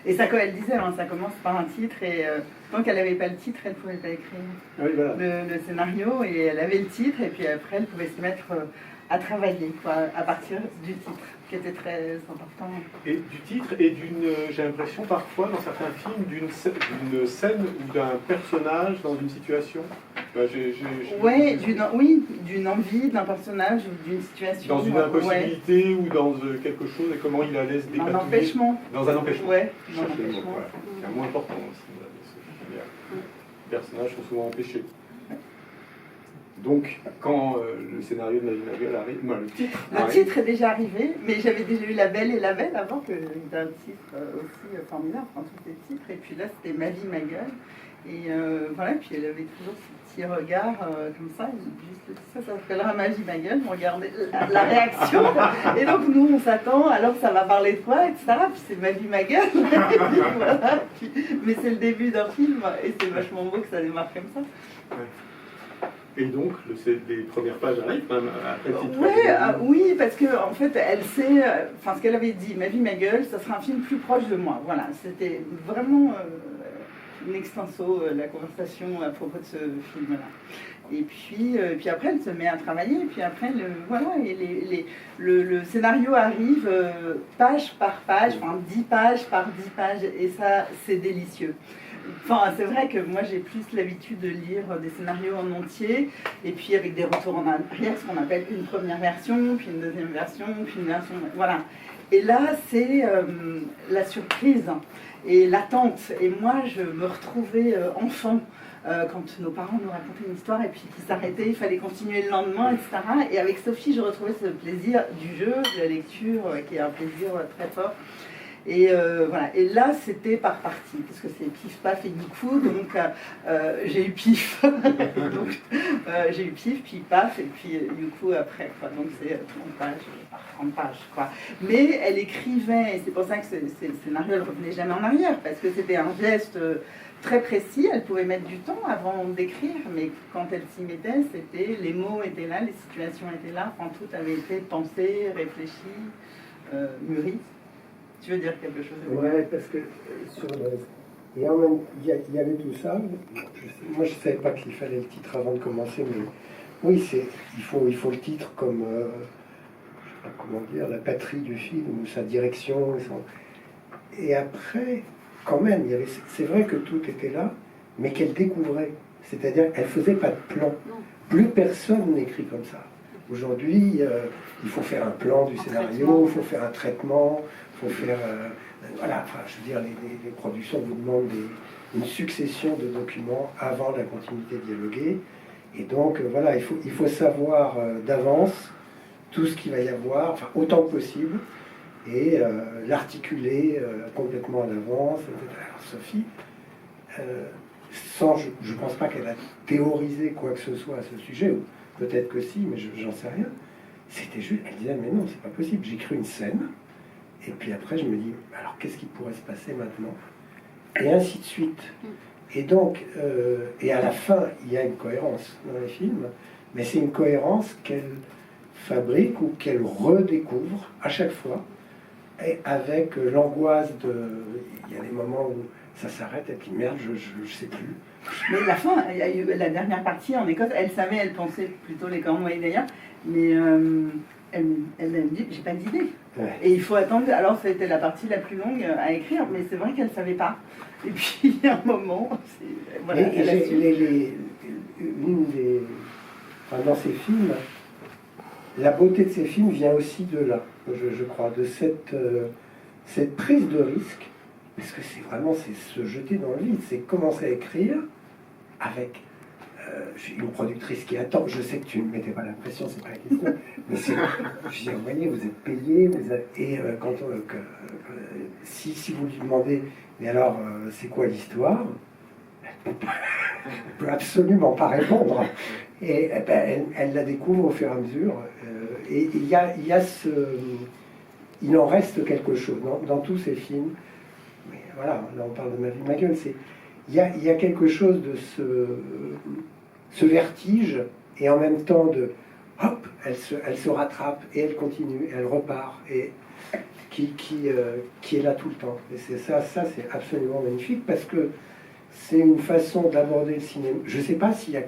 Et ça, comme elle disait, hein, ça commence par un titre et tant qu'elle n'avait pas le titre, elle ne pouvait pas écrire voilà. le scénario, et elle avait le titre et puis après elle pouvait se mettre à travailler à partir du titre, qui était très important. Et du titre et j'ai l'impression parfois dans certains films d'une scène ou d'un personnage dans une situation. D'une envie, d'un personnage ou d'une situation. Dans une impossibilité ou dans quelque chose, et comment il la laisse dépatouiller. Un empêchement. Dans un empêchement. Ouais, dans un empêchement. Voilà. C'est un mot important aussi. Les personnages sont souvent empêchés. Donc, quand le scénario de Marie Nagel arrive, le titre est déjà arrivé, mais j'avais déjà eu La Belle et la Belle avant, que c'était un titre aussi formidable, enfin tous ces titres, et puis là c'était Ma vie, ma gueule, et voilà, puis elle avait toujours ce petit regard comme ça, juste ça s'appellera Ma vie, ma gueule, on regardait la réaction, et donc nous on s'attend, alors ça va parler de quoi, etc., puis c'est Ma vie, ma gueule, et puis, voilà, mais c'est le début d'un film, et c'est vachement beau que ça démarre comme ça. Ouais. Et donc, les premières pages arrivent quand même après le titre. Oui, parce qu'en fait, elle sait, ce qu'elle avait dit, Ma vie, ma gueule, ça sera un film plus proche de moi. Voilà, c'était vraiment une extenso, la conversation à propos de ce film-là. Et puis après, elle se met à travailler, et puis après, le scénario arrive page par page, 10 pages par 10 pages, et ça, c'est délicieux. Enfin, c'est vrai que moi j'ai plus l'habitude de lire des scénarios en entier et puis avec des retours en arrière, ce qu'on appelle une première version, puis une deuxième version, puis une version... Voilà. Et là, c'est la surprise et l'attente. Et moi, je me retrouvais enfant quand nos parents nous racontaient une histoire et puis qu'ils s'arrêtaient, il fallait continuer le lendemain, etc. Et avec Sophie, je retrouvais ce plaisir du jeu, de la lecture, qui est un plaisir très fort. Et voilà, et là c'était par partie, parce que c'est pif, paf et youkou, donc j'ai eu pif, donc j'ai eu pif, puis paf, et puis youkou après, quoi. Donc c'est 30 pages par 30 pages, quoi. Mais elle écrivait, et c'est pour ça que ce scénario, elle revenait jamais en arrière, parce que c'était un geste très précis, elle pouvait mettre du temps avant d'écrire, mais quand elle s'y mettait, les mots étaient là, les situations étaient là, enfin tout avait été pensé, réfléchi, mûri. Tu veux dire quelque chose? Ouais, parce que et en même il y avait tout ça. Moi, je ne savais pas qu'il fallait le titre avant de commencer, mais oui, il faut le titre comme, je sais pas comment dire, la patrie du film, ou sa direction. Et après, quand même, c'est vrai que tout était là, mais qu'elle découvrait. C'est-à-dire qu'elle ne faisait pas de plan. Plus personne n'écrit comme ça. Aujourd'hui, il faut faire un plan du scénario, il faut faire un traitement, il faut faire... voilà, enfin, je veux dire, les productions vous demandent une succession de documents avant la continuité dialoguée. Et donc, voilà, il faut savoir d'avance tout ce qu'il va y avoir, enfin, autant que possible, et l'articuler complètement à l'avance, etc. Alors, Sophie, je ne pense pas qu'elle a théorisé quoi que ce soit à ce sujet, ou peut-être que si, mais j'en sais rien. C'était juste, elle disait, mais non, c'est pas possible, j'écris une scène, et puis après je me dis, alors qu'est-ce qui pourrait se passer maintenant? Et ainsi de suite. Et donc, et à la fin, il y a une cohérence dans les films, mais c'est une cohérence qu'elle fabrique ou qu'elle redécouvre à chaque fois, et avec l'angoisse de... Il y a des moments où ça s'arrête, et puis merde, je sais plus. Mais la fin, il y a eu la dernière partie en Écosse, elle savait, elle pensait plutôt les Cornouailles d'ailleurs, mais elle me dit, j'ai pas d'idée. Ouais. Et il faut attendre, alors c'était la partie la plus longue à écrire, mais c'est vrai qu'elle savait pas. Et puis il y a un moment, voilà, elle a su. Dans ces films, la beauté de ces films vient aussi de là, je crois, de cette prise de risque, parce que c'est vraiment se jeter dans le vide, c'est commencer à écrire avec une productrice qui attend. Je sais que tu ne mettais pas la pression, c'est pas la question, mais je dis, vous voyez, vous êtes payé, et si vous lui demandez, mais alors, c'est quoi l'histoire? Elle ne peut absolument pas répondre. Et elle la découvre au fur et à mesure. Et il y a il en reste quelque chose dans tous ces films. Mais voilà, là on parle de Ma vie, ma gueule. Il y a quelque chose de ce vertige, et en même temps de hop, elle se rattrape et elle continue, et elle repart, et qui est là tout le temps. Et c'est ça c'est absolument magnifique, parce que c'est une façon d'aborder le cinéma. Je ne sais pas s'il y a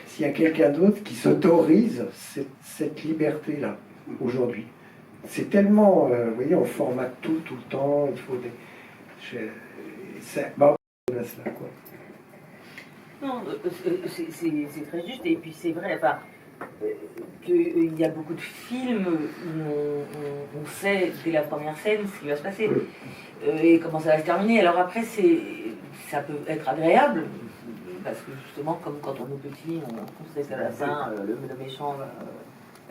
s'il y a quelqu'un d'autre qui s'autorise cette liberté-là aujourd'hui. C'est tellement, vous voyez, on formate tout le temps, il faut cela, quoi. Non, c'est très juste, et puis c'est vrai, enfin, qu'il y a beaucoup de films où on sait dès la première scène ce qui va se passer et comment ça va se terminer. Alors après, ça peut être agréable, parce que justement, comme quand on est petit, on sait qu'à la fin, le méchant va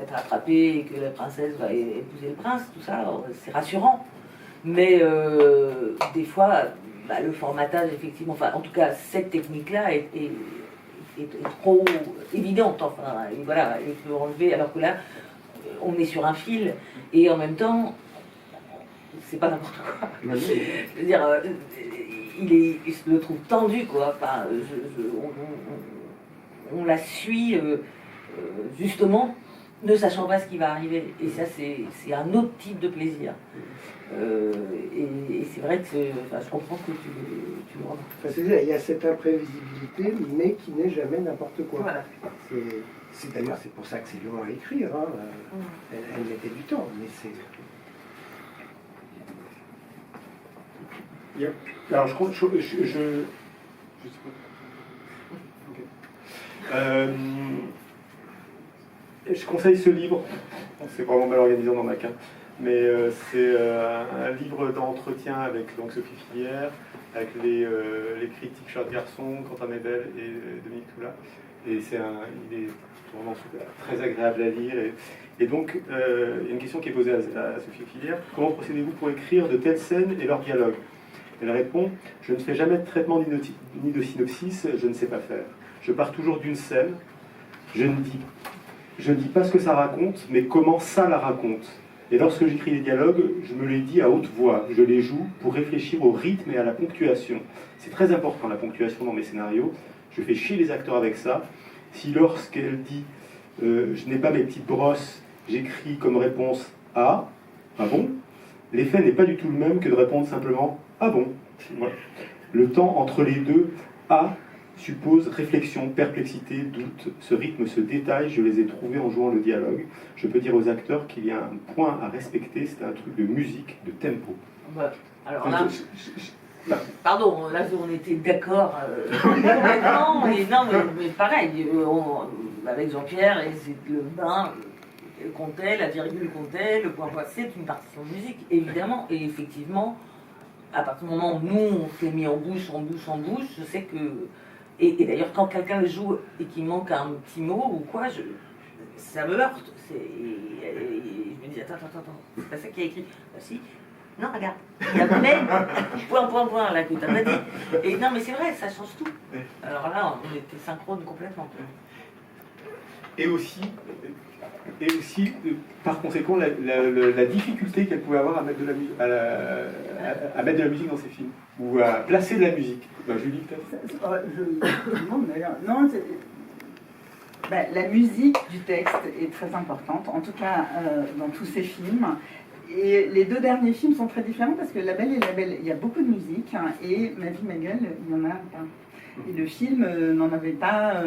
être attrapé et que la princesse va épouser le prince, tout ça, c'est rassurant. Mais des fois, le formatage, effectivement, enfin, en tout cas, cette technique-là est trop évidente, enfin, et voilà, il peut enlever, alors que là, on est sur un fil, et en même temps, c'est pas n'importe quoi. Je veux dire, je le trouve tendu, quoi. Enfin, on la suit justement, ne sachant pas ce qui va arriver. Et ça, c'est un autre type de plaisir. Et c'est vrai que je comprends que tu le remarques. Enfin, c'est-à-dire, il y a cette imprévisibilité, mais qui n'est jamais n'importe quoi. Voilà. D'ailleurs, c'est pour ça que c'est long à écrire. Hein. Elle mettait du temps, mais c'est... Yep. Alors, je sais pas. Je conseille ce livre. C'est vraiment mal organisé dans ma carte. Mais c'est un livre d'entretien avec donc, Sophie Filière, avec les critiques Charles Garçon, Quentin Mébel et Dominique Toula. Et il est vraiment très agréable à lire. Et donc, il y a une question qui est posée à Sophie Filière. Comment procédez-vous pour écrire de telles scènes et leurs dialogues? Elle répond, je ne fais jamais de traitement ni de synopsis, je ne sais pas faire. Je pars toujours d'une scène, je ne dis pas ce que ça raconte, mais comment ça la raconte. Et lorsque j'écris les dialogues, je me les dis à haute voix, je les joue pour réfléchir au rythme et à la ponctuation. C'est très important la ponctuation dans mes scénarios, je fais chier les acteurs avec ça. Si lorsqu'elle dit, je n'ai pas mes petites brosses, j'écris comme réponse « Ah », ah bon, l'effet n'est pas du tout le même que de répondre simplement « Ah bon ». Voilà. Le temps entre les deux « Ah » suppose réflexion, perplexité, doute. Ce rythme, ce détail, je les ai trouvés en jouant le dialogue. Je peux dire aux acteurs qu'il y a un point à respecter, c'est un truc de musique, de tempo. Alors là, pardon, là on était d'accord complètement, mais pareil, avec Jean-Pierre, c'est le bain comptait, la virgule comptait, le point c'est une partition de musique, évidemment, et effectivement, à partir du moment où nous, on se l'est mis en bouche, je sais que... Et d'ailleurs, quand quelqu'un le joue et qu'il manque un petit mot ou quoi, ça me heurte. Et je me dis, attends, c'est pas ça qui a écrit. Bah si. Non, regarde, il y a point, là, que t'as pas dit. Et non, mais c'est vrai, ça change tout. Alors là, on était synchrone complètement. Et aussi, par conséquent, la difficulté qu'elle pouvait avoir à mettre de la musique dans ses films, ou à placer de la musique. Julie, peut-être. La musique du texte est très importante, en tout cas dans tous ces films. Et les 2 derniers films sont très différents parce que La Belle et la Belle, il y a beaucoup de musique, hein, et Ma vie, ma gueule, il n'y en a pas. Et le film n'en avait pas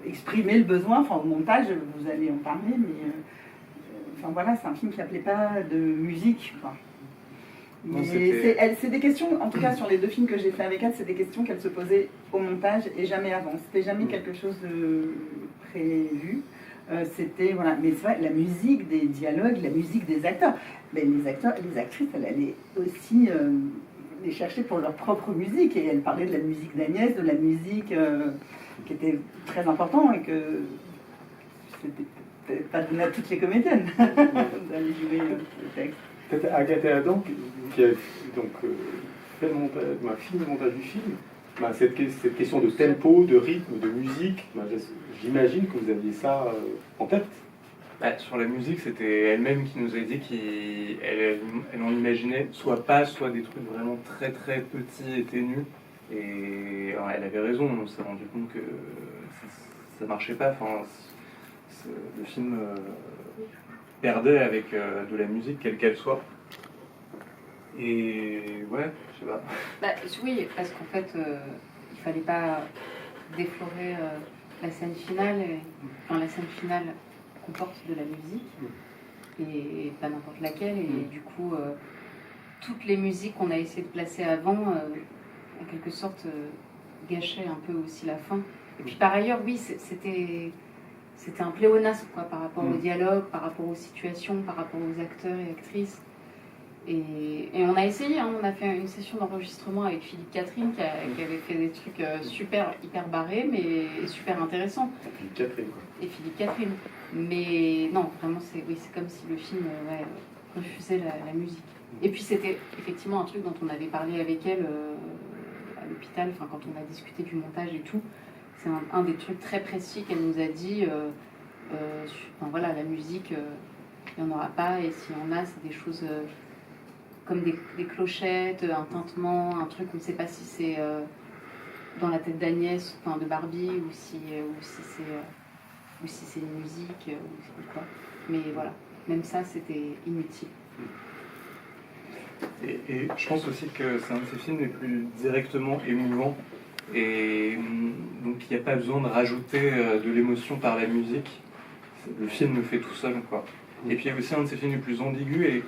exprimé le besoin. Enfin, au montage, vous allez en parler, mais enfin voilà, c'est un film qui n'appelait pas de musique, quoi. Mais c'est des questions, en tout cas sur les 2 films que j'ai fait avec elle, c'est des questions qu'elle se posait au montage et jamais avant. C'était jamais quelque chose de prévu. C'était, voilà, mais c'est vrai, la musique des dialogues, la musique des acteurs. Mais les acteurs et les actrices, elle allait aussi les chercher pour leur propre musique. Et elle parlait de la musique d'Agnès, de la musique qui était très importante et que c'était peut-être pas donné à toutes les comédiennes d'aller jouer le texte. Peut-être Agathe Adam, qui a donc, fait le montage du film, cette question de tempo, de rythme, de musique, j'imagine que vous aviez ça en tête. Sur la musique, c'était elle-même qui nous a dit qu'elle en imaginait soit pas, soit des trucs vraiment très très petits et ténus. Et alors, elle avait raison, on s'est rendu compte que ça marchait pas. Enfin, le film perdait avec de la musique, quelle qu'elle soit. Et ouais, je sais pas. Oui, parce qu'en fait, il fallait pas déflorer la scène finale. La scène finale comporte de la musique, et pas n'importe laquelle. Et du coup, toutes les musiques qu'on a essayé de placer avant, en quelque sorte, gâchaient un peu aussi la fin. Et puis par ailleurs, oui, c'était un pléonasme, quoi, par rapport au dialogue, par rapport aux situations, par rapport aux acteurs et actrices. Et on a essayé, hein, on a fait une session d'enregistrement avec Philippe Catherine qui avait fait des trucs hyper barrés, mais super intéressants. Et Philippe Catherine. Mais non, vraiment, c'est comme si le film refusait la musique. Et puis c'était effectivement un truc dont on avait parlé avec elle à l'hôpital, quand on a discuté du montage et tout. C'est un des trucs très précis qu'elle nous a dit. Voilà, la musique, il n'y en aura pas, et s'il y en a, c'est des choses comme des clochettes, un tintement, un truc, on ne sait pas si c'est dans la tête d'Agnès, de Barbie, ou si c'est une musique, ou quoi. Mais voilà, même ça, c'était inutile. Et je pense aussi que c'est un de ces films les plus directement émouvants. Et donc il n'y a pas besoin de rajouter de l'émotion par la musique. Le film le fait tout seul, quoi. Et puis il y a aussi un de ces films les plus ambigus, et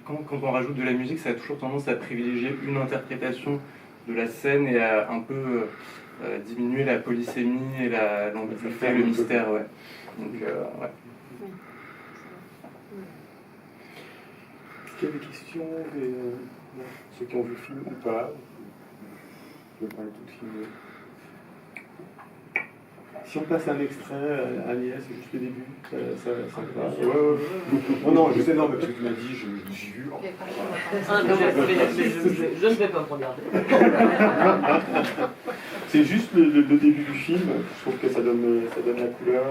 quand on rajoute de la musique, ça a toujours tendance à privilégier une interprétation de la scène et à un peu diminuer la polysémie et l'ambiguïté, le mystère, ouais. Donc, ouais. Est-ce qu'il y a des questions ceux qui ont vu le film ou pas? Je vais parler tout de film. Si on passe un extrait, Agnès, c'est juste le début, ça va. Non, je sais, non, mais parce que tu m'as dit, j'ai vu. Je ne vais pas me regarder. C'est juste le début du film, je trouve que ça donne la couleur.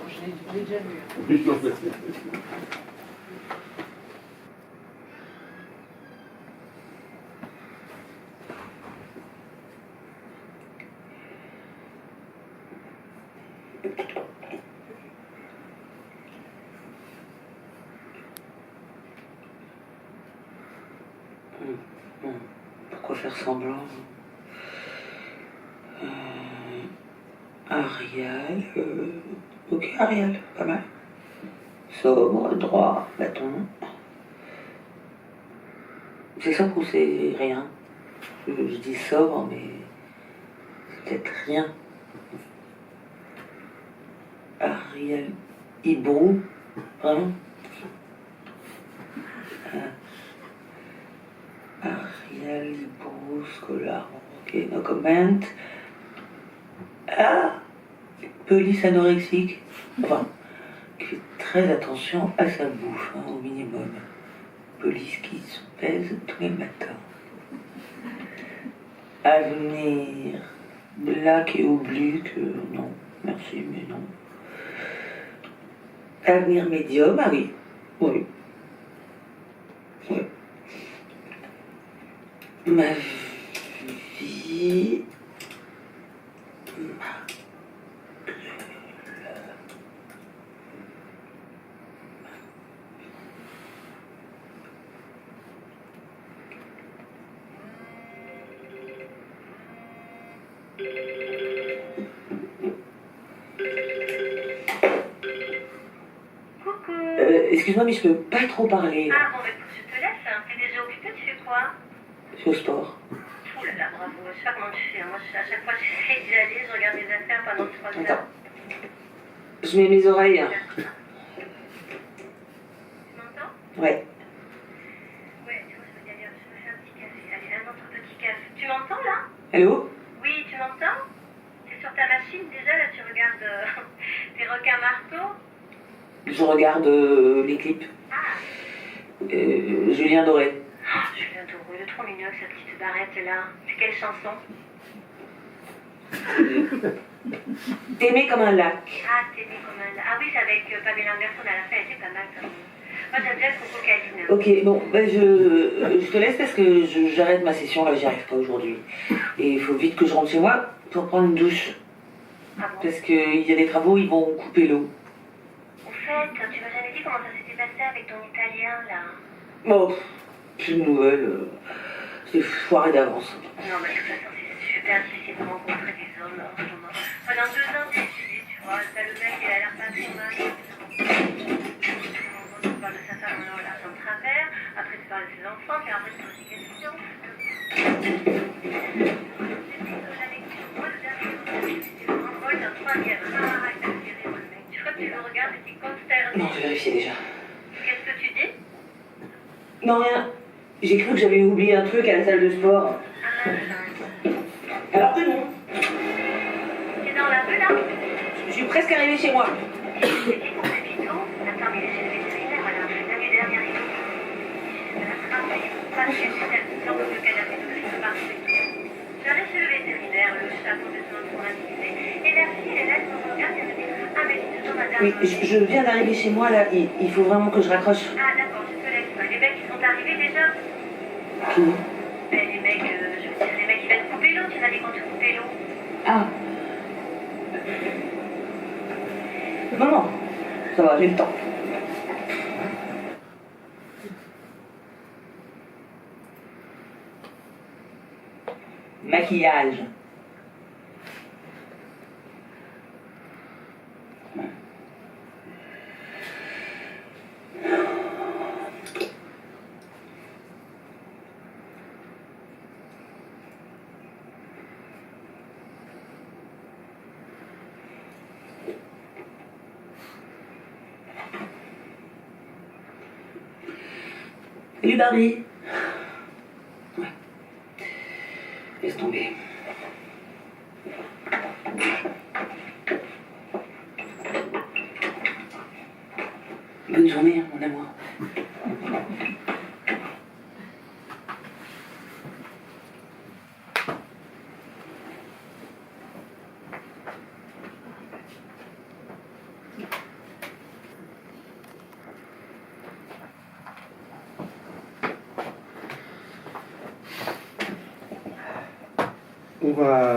Je l'ai déjà vu. Pourquoi faire semblant? Ariel, ok, Ariel, pas mal. Sobre, droit, bâton. C'est sobre ou c'est rien? Je dis sobre, mais peut-être rien. Ariel Hibrou, vraiment. Ariel Hibrou, Scholar, ok, no comment. Ah, police anorexique, enfin, qui fait très attention à sa bouffe, hein, au minimum. Police qui se pèse tous les matins. Avenir black et oblique, non, merci, mais non. Avenir médium, ah oui, oui. Oui. Ma vie. Excuse-moi, mais je peux pas trop parler. Ah bon, bah, je te laisse. T'es déjà occupée, tu fais quoi? Je suis au sport. Oh là là, bravo. Je sais pas comment tu fais. Moi, à chaque fois, j'essaie d'y aller. Je regarde mes affaires pendant 3 heures. Attends. Je mets mes oreilles. Tu m'entends? Ouais. Ouais, tu vois, je veux y aller. Je me fais un petit café. Allez, un autre petit café. Tu m'entends là? Allô? Oui, tu m'entends? T'es sur ta machine déjà, là, tu regardes tes requins marteaux? Je regarde les clips. Ah, Julien Doré. Julien Doré, il est trop mignon avec sa petite barrette là. C'est quelle chanson? T'aimer comme un lac. Ah, t'aimais comme un... Ah oui, c'est avec Pamela Anderson à la fin, elle était pas mal quand même. Moi, j'aime bien Coco Caline. Ok, bon, ben je te laisse parce que j'arrête ma session, là, j'y arrive pas aujourd'hui. Et il faut vite que je rentre chez moi pour prendre une douche. Ah bon? Parce qu'il y a des travaux, ils vont couper l'eau. Au fait, tu m'as jamais dit comment ça s'était passé avec ton italien, là. Bon, plus de nouvelles. C'est foiré d'avance. Non, mais de toute façon, c'est super difficile de rencontrer des hommes en ce moment. Pendant 2 ans, j'ai étudié, tu vois. T'as le mec, il a l'air pas trop mal. Tu parles de sa femme, alors là, son travers. Après, tu parles de ses enfants, puis après, tu poses des questions. Moi, le dernier jour, c'était vraiment molle d'un 3e. Ah, il a tiré, le mec. Je crois que tu le regardes et tu es consterné. Non, je vais vérifier déjà. Qu'est-ce que tu dis? Non, rien. J'ai cru que j'avais oublié un truc à la salle de sport. Ah, Alors c'est bon. t'es dans la rue, là? Je suis presque arrivée chez moi. J'ai dit pour Pépito, attends, mais il est chez le vétérinaire, voilà. L'année dernière, il est attrapé parce que c'est un le canapé de crise parfait. J'allais chez le vétérinaire, le chat complètement traumatisé. Et la fille, elle me regarde et me dit, ah, mais c'est toujours madame. Oui, je viens d'arriver chez moi là. Il faut vraiment que je raccroche. Ah, d'accord, je te laisse. Les mecs, ils sont arrivés déjà? Qui? Ben, les mecs, je veux dire, les mecs, ils viennent couper l'eau, tu m'as dit qu'on te coupait l'eau. Ah. Non, non. Ça va, j'ai le temps. Maquillage. Salut Barbie. Ouais. Laisse tomber. Bonne journée, mon amour. On va.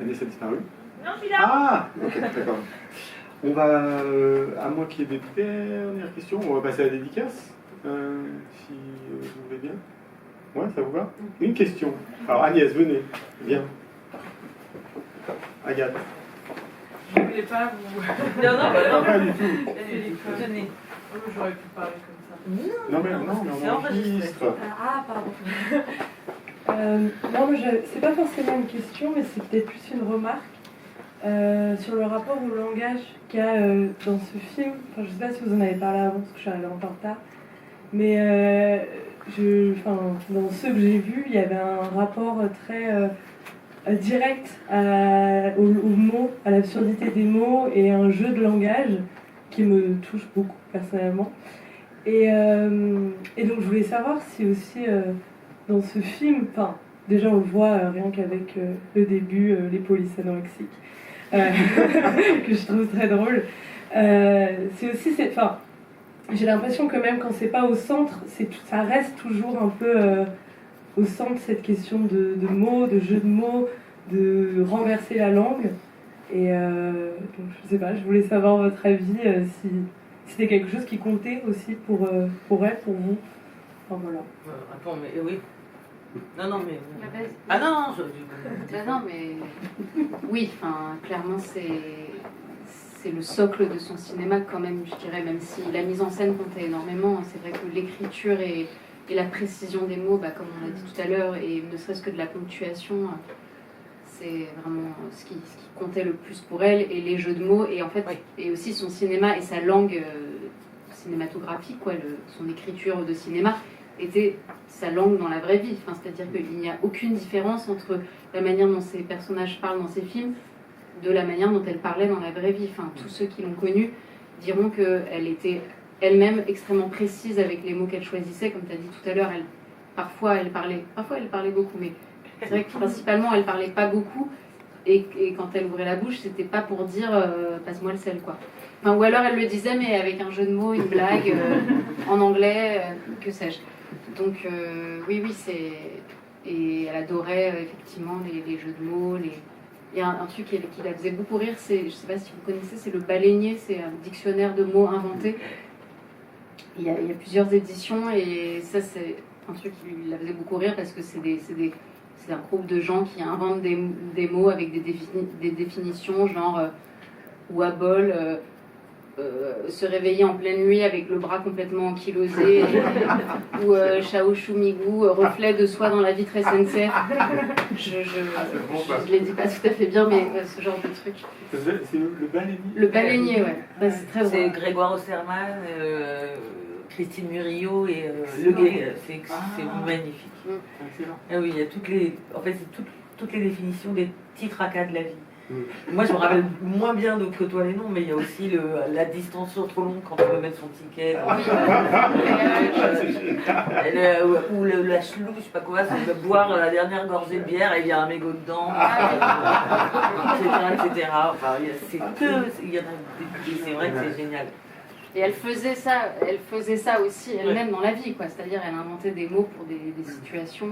Agnès a disparu. Non, je suis là. Ah, ok, d'accord. On va, à moins qu'il y ait des dernières questions, on va passer à la dédicace, si vous voulez bien. Ouais, ça vous va? Une question. Alors Agnès, venez, viens. Agathe. Je voulais pas vous. Non, non, bah non. Pas du tout. Tenez. Oh, j'aurais pu parler comme ça. Non mais on enregistre. Ah, pardon. Non, moi, c'est pas forcément une question, mais c'est peut-être plus une remarque sur le rapport au langage qu'il y a dans ce film. Enfin, je sais pas si vous en avez parlé avant, parce que je suis arrivée un peu en retard. Mais dans ceux que j'ai vus, il y avait un rapport très direct aux mots, à l'absurdité des mots et un jeu de langage qui me touche beaucoup personnellement. Et donc je voulais savoir si aussi dans ce film, enfin déjà on le voit rien qu'avec le début, les polices anorexiques, que je trouve très drôle. C'est aussi, j'ai l'impression que même quand c'est pas au centre, ça reste toujours un peu au centre cette question de mots, de jeu de mots, de renverser la langue. Et donc je sais pas, je voulais savoir votre avis si c'était quelque chose qui comptait aussi pour elle, pour vous. Enfin voilà. Attends, mais oui. Non, mais. La base. Ah non, non, mais oui, enfin, clairement, c'est le socle de son cinéma quand même, je dirais, même si la mise en scène comptait énormément. C'est vrai que l'écriture et la précision des mots, comme on l'a dit tout à l'heure, et ne serait-ce que de la ponctuation, c'est vraiment ce qui comptait le plus pour elle, et les jeux de mots, et en fait, et aussi son cinéma et sa langue cinématographique, son écriture de cinéma était sa langue dans la vraie vie. Enfin, c'est-à-dire qu'il n'y a aucune différence entre la manière dont ces personnages parlent dans ces films de la manière dont elle parlait dans la vraie vie. Enfin, tous ceux qui l'ont connue diront qu'elle était elle-même extrêmement précise avec les mots qu'elle choisissait. Comme tu as dit tout à l'heure, parfois elle parlait beaucoup, mais c'est vrai que principalement elle parlait pas beaucoup, et quand elle ouvrait la bouche, c'était pas pour dire passe-moi le sel, quoi. Enfin, ou alors elle le disait, mais avec un jeu de mots, une blague en anglais, que sais-je. Donc oui, c'est... Et elle adorait effectivement les jeux de mots. Il y a un truc qui la faisait beaucoup rire, je sais pas si vous connaissez, c'est le baleinier, c'est un dictionnaire de mots inventés. Il y a plusieurs éditions, et ça c'est un truc qui la faisait beaucoup rire parce que c'est un groupe de gens qui inventent des mots avec des définitions genre ouabol, se réveiller en pleine nuit avec le bras complètement ankylosé, ou Chaoshoumigou, reflet de soi dans la vitre SNCF. Je les dis pas tout à fait bien, mais ce genre de truc. C'est le baleinier. Le baleinier, ouais. C'est très drôle. C'est Grégoire Osserman, Christine Murillo et Le Guet. C'est magnifique. Excellent. Ah oui, il y a toutes les définitions des petits tracas de la vie. Moi, je me rappelle moins bien que toi les noms, mais il y a aussi la distension trop longue quand on veut mettre son ticket. Ou la chelou, je sais pas quoi, c'est de boire la dernière gorgée de bière et il y a un mégot dedans, etc. Enfin, c'est vrai que c'est génial. Et elle faisait ça aussi elle-même dans la vie, quoi. C'est-à-dire, elle inventait des mots pour des situations.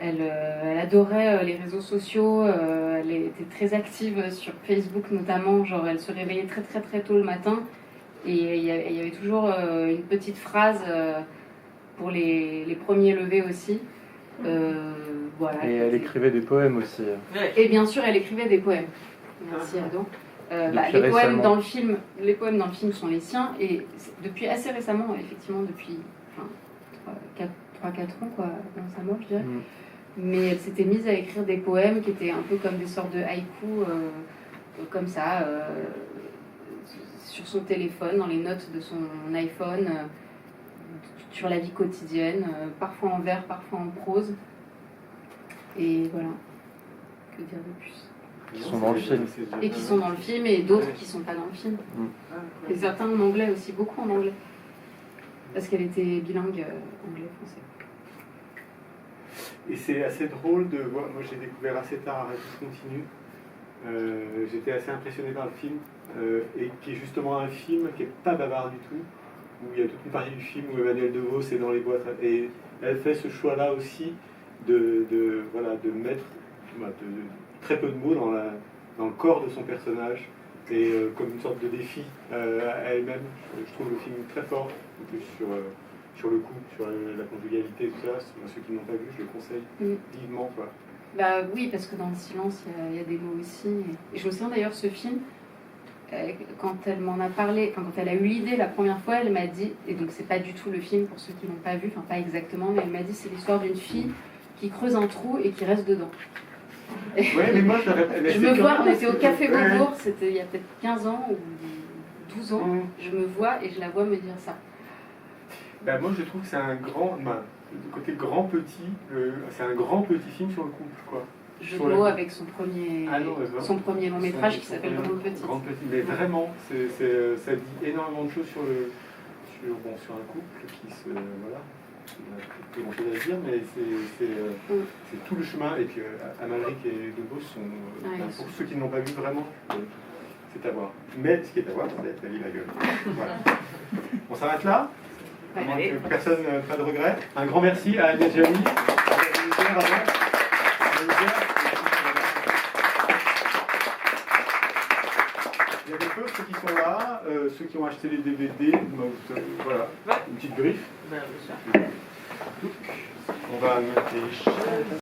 Elle adorait les réseaux sociaux, elle était très active sur Facebook notamment, genre elle se réveillait très très très tôt le matin, et il y avait toujours une petite phrase pour les premiers levés aussi. Voilà. Et elle écrivait des poèmes aussi. Et bien sûr, elle écrivait des poèmes. Merci Ado. Les poèmes dans le film sont les siens, et depuis assez récemment, effectivement, depuis 3-4 ans, quoi, dans sa mort, je dirais. Mais elle s'était mise à écrire des poèmes qui étaient un peu comme des sortes de haïkus, comme ça, sur son téléphone, dans les notes de son iPhone, sur la vie quotidienne, parfois en vers, parfois en prose. Et voilà, que dire de plus? Qui sont dans le film. Et qui sont dans le film, et d'autres qui ne sont pas dans le film. Et certains en anglais aussi, beaucoup en anglais. Parce qu'elle était bilingue anglais-français. Et c'est assez drôle de voir, moi j'ai découvert assez tard Arrêt continue. J'étais assez impressionné par le film, et qui est justement un film qui n'est pas bavard du tout, où il y a toute une partie du film où Emmanuel DeVos est dans les boîtes, et elle fait ce choix-là aussi de mettre très peu de mots dans le corps de son personnage, et comme une sorte de défi à elle-même. Je trouve le film très fort, en plus sur le coup, sur la conjugalité, tout ça. Ceux qui n'ont pas vu, je le conseille vivement, quoi. Oui, parce que dans le silence, il y a des mots aussi. Et je me souviens d'ailleurs, ce film, quand elle m'en a parlé, quand elle a eu l'idée la première fois, elle m'a dit, et donc c'est pas du tout le film pour ceux qui l'ont pas vu, enfin pas exactement, mais elle m'a dit c'est l'histoire d'une fille qui creuse un trou et qui reste dedans. Ouais, mais moi, je le répète. Je me vois, on était au Café Beaubourg, c'était il y a peut-être 15 ans ou 12 ans, je me vois et je la vois me dire ça. Bah, moi, je trouve que c'est un grand, du côté grand-petit, c'est un grand petit film sur le couple, quoi. Jeu de mots avec son premier long métrage qui s'appelle Grande Petite. Grande Petite, mais vraiment, ça dit énormément de choses sur un couple qui se... Voilà. Il n'y a plus grand chose à dire, mais c'est tout le chemin. Et puis Amalric et De Vos sont, pour ceux qui ne l'ont pas vu vraiment, c'est à voir. Mais ce qui est à voir, c'est la vie la gueule. Voilà. On s'arrête là. Personne, pas de regret. Un grand merci à Agnès Jaoui, Il y a des peu, ceux qui sont là, ceux qui ont acheté les DVD, voilà, une petite griffe. On va noter.